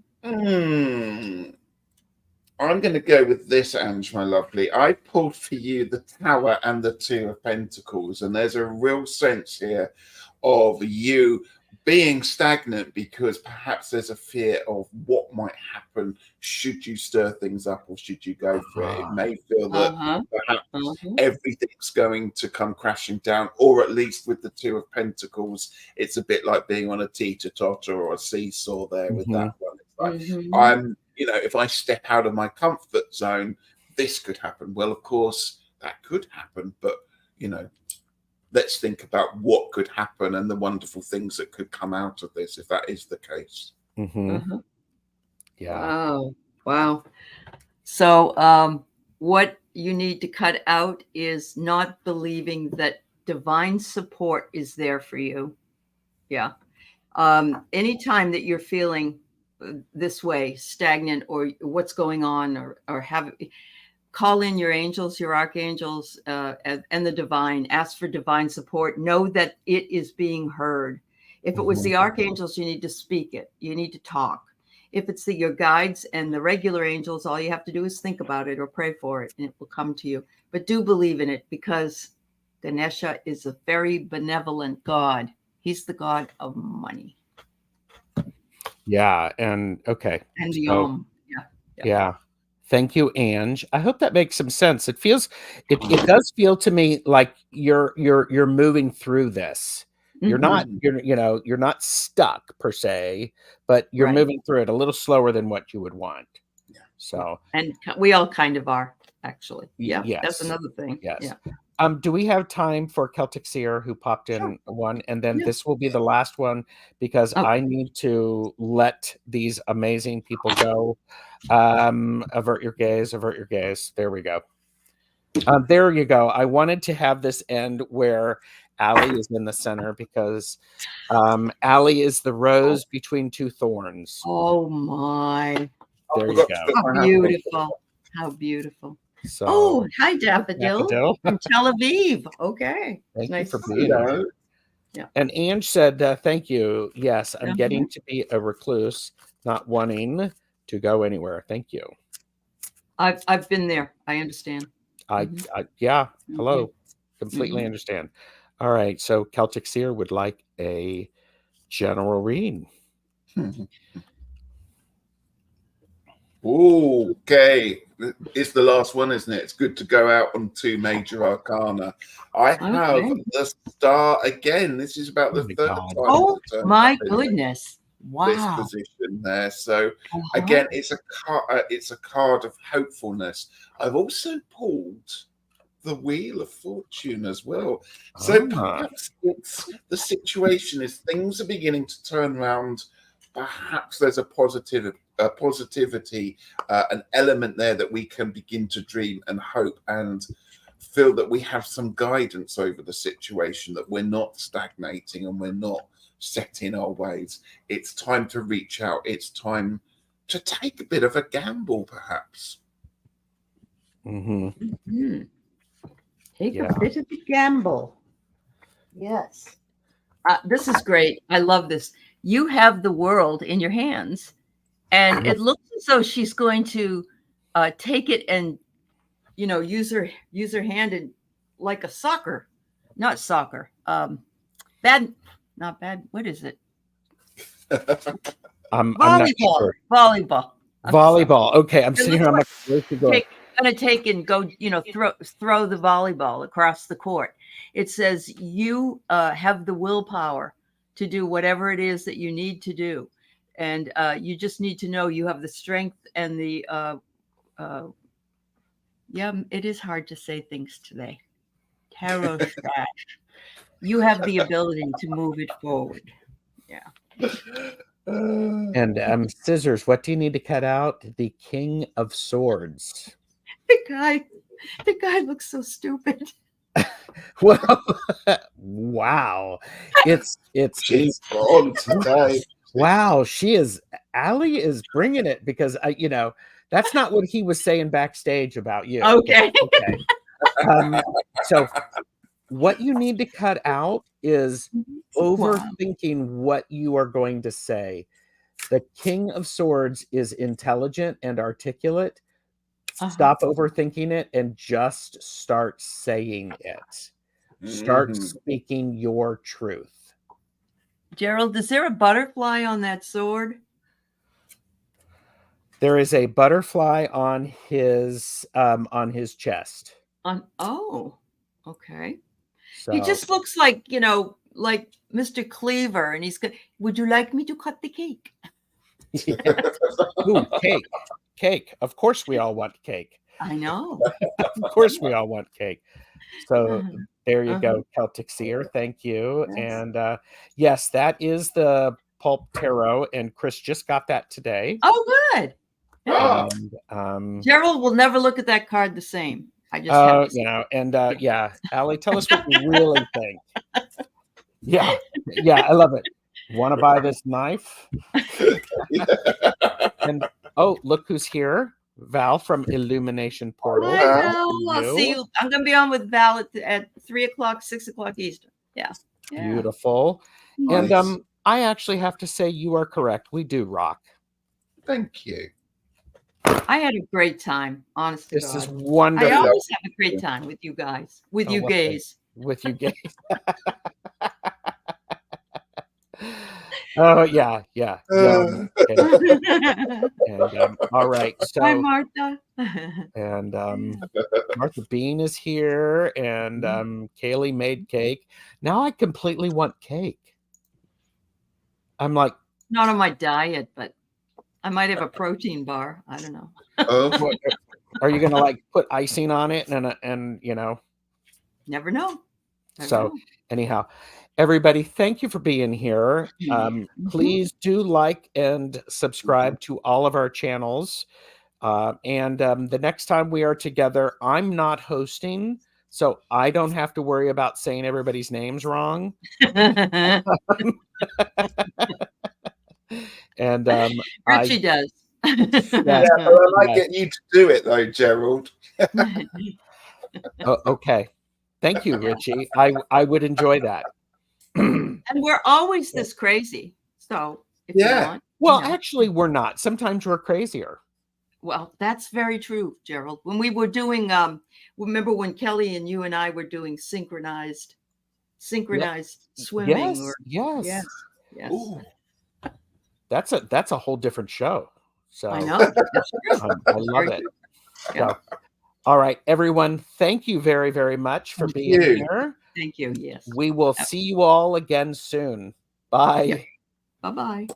Speaker 3: I'm going to go with this, Ange, my lovely. I pulled for you the Tower and the Two of Pentacles, and there's a real sense here of you being stagnant because perhaps there's a fear of what might happen should you stir things up or should you go for it. It may feel that perhaps everything's going to come crashing down, or at least with the Two of Pentacles, it's a bit like being on a teeter-totter or a seesaw there with that one. It's like, if I step out of my comfort zone, this could happen. Well, of course, that could happen, but, let's think about what could happen and the wonderful things that could come out of this if that is the case.
Speaker 1: Yeah.
Speaker 2: Wow. So what you need to cut out is not believing that divine support is there for you. Yeah. Anytime that you're feeling this way, stagnant, or what's going on, or call in your angels, your archangels, and the divine. Ask for divine support. Know that it is being heard. If it was the archangels, you need to speak it. You need to talk. If it's your guides and the regular angels, all you have to do is think about it or pray for it, and it will come to you. But do believe in it, because Ganesha is a very benevolent god. He's the god of money.
Speaker 1: Yeah. And okay.
Speaker 2: And the
Speaker 1: Yeah. Thank you, Ange. I hope that makes some sense. It does feel to me like you're moving through this. You're not stuck per se, but you're moving through it a little slower than what you would want.
Speaker 3: Yeah.
Speaker 2: So, and we all kind of are, actually. Yeah.
Speaker 1: Yes.
Speaker 2: That's another thing.
Speaker 1: Yes.
Speaker 2: Yeah.
Speaker 1: Do we have time for Celtic Seer, who popped in one? And then this will be the last one, because I need to let these amazing people go. Avert your gaze. There we go. There you go. I wanted to have this end where Aley is in the center, because Aley is the rose between two thorns.
Speaker 2: Oh my.
Speaker 1: There you go.
Speaker 2: How beautiful. How beautiful.
Speaker 1: So,
Speaker 2: hi, Daffodil from Tel Aviv. Okay.
Speaker 1: Thank
Speaker 2: nice
Speaker 1: you for being here.
Speaker 2: Yeah.
Speaker 1: And Ange said, thank you. Yes, I'm getting to be a recluse, not wanting to go anywhere. Thank you.
Speaker 2: I've been there. I understand.
Speaker 1: Hello. Completely understand. All right. So Celtic Seer would like a general read.
Speaker 3: Okay, it's the last one, isn't it? It's good to go out on two major arcana. I have the Star again. This is about the third time.
Speaker 2: Oh my goodness! Wow.
Speaker 3: This position there. So again, it's a card of hopefulness. I've also pulled the Wheel of Fortune as well. So perhaps it's the situation is things are beginning to turn around. Perhaps there's a positivity, an element there that we can begin to dream and hope and feel that we have some guidance over the situation, that we're not stagnating and we're not set in our ways. It's time to reach out. It's time to take a bit of a gamble, perhaps.
Speaker 2: Take a bit of a gamble. Yes. This is great. I love this. You have the world in your hands, and it looks as though she's going to take it and, use her hand in like a soccer, not soccer. Not bad. What is it?
Speaker 1: I'm
Speaker 2: volleyball.
Speaker 1: Not sure.
Speaker 2: Volleyball.
Speaker 1: Volleyball. Okay, I'm sitting here. I'm like, where's she going?
Speaker 2: Going to take and go, throw the volleyball across the court. It says you have the willpower to do whatever it is that you need to do. And you just need to know you have the strength and the, it is hard to say things today. Tarot stash. You have the ability to move it forward. Yeah.
Speaker 1: And scissors, what do you need to cut out? The King of Swords.
Speaker 2: The guy looks so stupid.
Speaker 1: Well, wow. It's
Speaker 3: on today.
Speaker 1: Wow, Aley is bringing it, because that's not what he was saying backstage about you.
Speaker 2: Okay.
Speaker 1: So what you need to cut out is overthinking what you are going to say. The King of Swords is intelligent and articulate. Stop overthinking it and just start saying it. Start speaking your truth.
Speaker 2: Gerald, is there a butterfly on that sword?
Speaker 1: There is a butterfly on his chest.
Speaker 2: Oh, okay.
Speaker 1: So
Speaker 2: He just looks like, like Mr. Cleaver, and he's good. Would you like me to cut the cake?
Speaker 1: Ooh, cake. Of course we all want cake.
Speaker 2: I know.
Speaker 1: Of course we all want cake. So there you go, Celtic Seer. Thank you.
Speaker 2: Yes.
Speaker 1: And yes, that is the Pulp Tarot, and Chris just got that today.
Speaker 2: Oh, good.
Speaker 3: Oh,
Speaker 1: And,
Speaker 2: Gerald will never look at that card the same. I just have to say.
Speaker 1: yeah, Aley, tell us what you really think. Yeah, I love it. Want to buy this knife? And oh, look who's here. Val from Illumination Portal.
Speaker 2: Hi, Val. I'll see you. I'm going to be on with Val at 3 o'clock, 6 o'clock Eastern. Yeah.
Speaker 1: Beautiful.
Speaker 3: Nice.
Speaker 1: And I actually have to say you are correct. We do rock.
Speaker 3: Thank you.
Speaker 2: I had a great time, honestly.
Speaker 1: This is wonderful.
Speaker 2: I always have a great time with you guys, with you gays.
Speaker 1: With you gays. Oh, yeah. Okay. And, all right. So,
Speaker 2: hi, Martha.
Speaker 1: And Martha Bean is here, and Kaylee made cake. Now I completely want cake. I'm like,
Speaker 2: not on my diet, but I might have a protein bar. I don't know.
Speaker 1: Are you gonna like put icing on it and
Speaker 2: Never know.
Speaker 1: Anyhow, everybody, thank you for being here. Please do like and subscribe to all of our channels. And the next time we are together, I'm not hosting, so I don't have to worry about saying everybody's names wrong. And
Speaker 2: Ritchie does.
Speaker 3: Yeah, but I might get you to do it though, Gerald.
Speaker 1: Okay. Thank you, Ritchie. I would enjoy that.
Speaker 2: And we're always this crazy. So if you want,
Speaker 1: well, actually, we're not. Sometimes we're crazier.
Speaker 2: Well, that's very true, Gerald. When we were doing, remember when Kelly and you and I were doing synchronized swimming?
Speaker 1: Yes.
Speaker 3: Ooh.
Speaker 1: That's a whole different show. So
Speaker 2: I know.
Speaker 1: I love it.
Speaker 2: Yeah.
Speaker 1: So, all right, everyone. Thank you very, very much for being here.
Speaker 2: Thank you. Yes.
Speaker 1: We will see you all again soon. Bye.
Speaker 2: Bye-bye.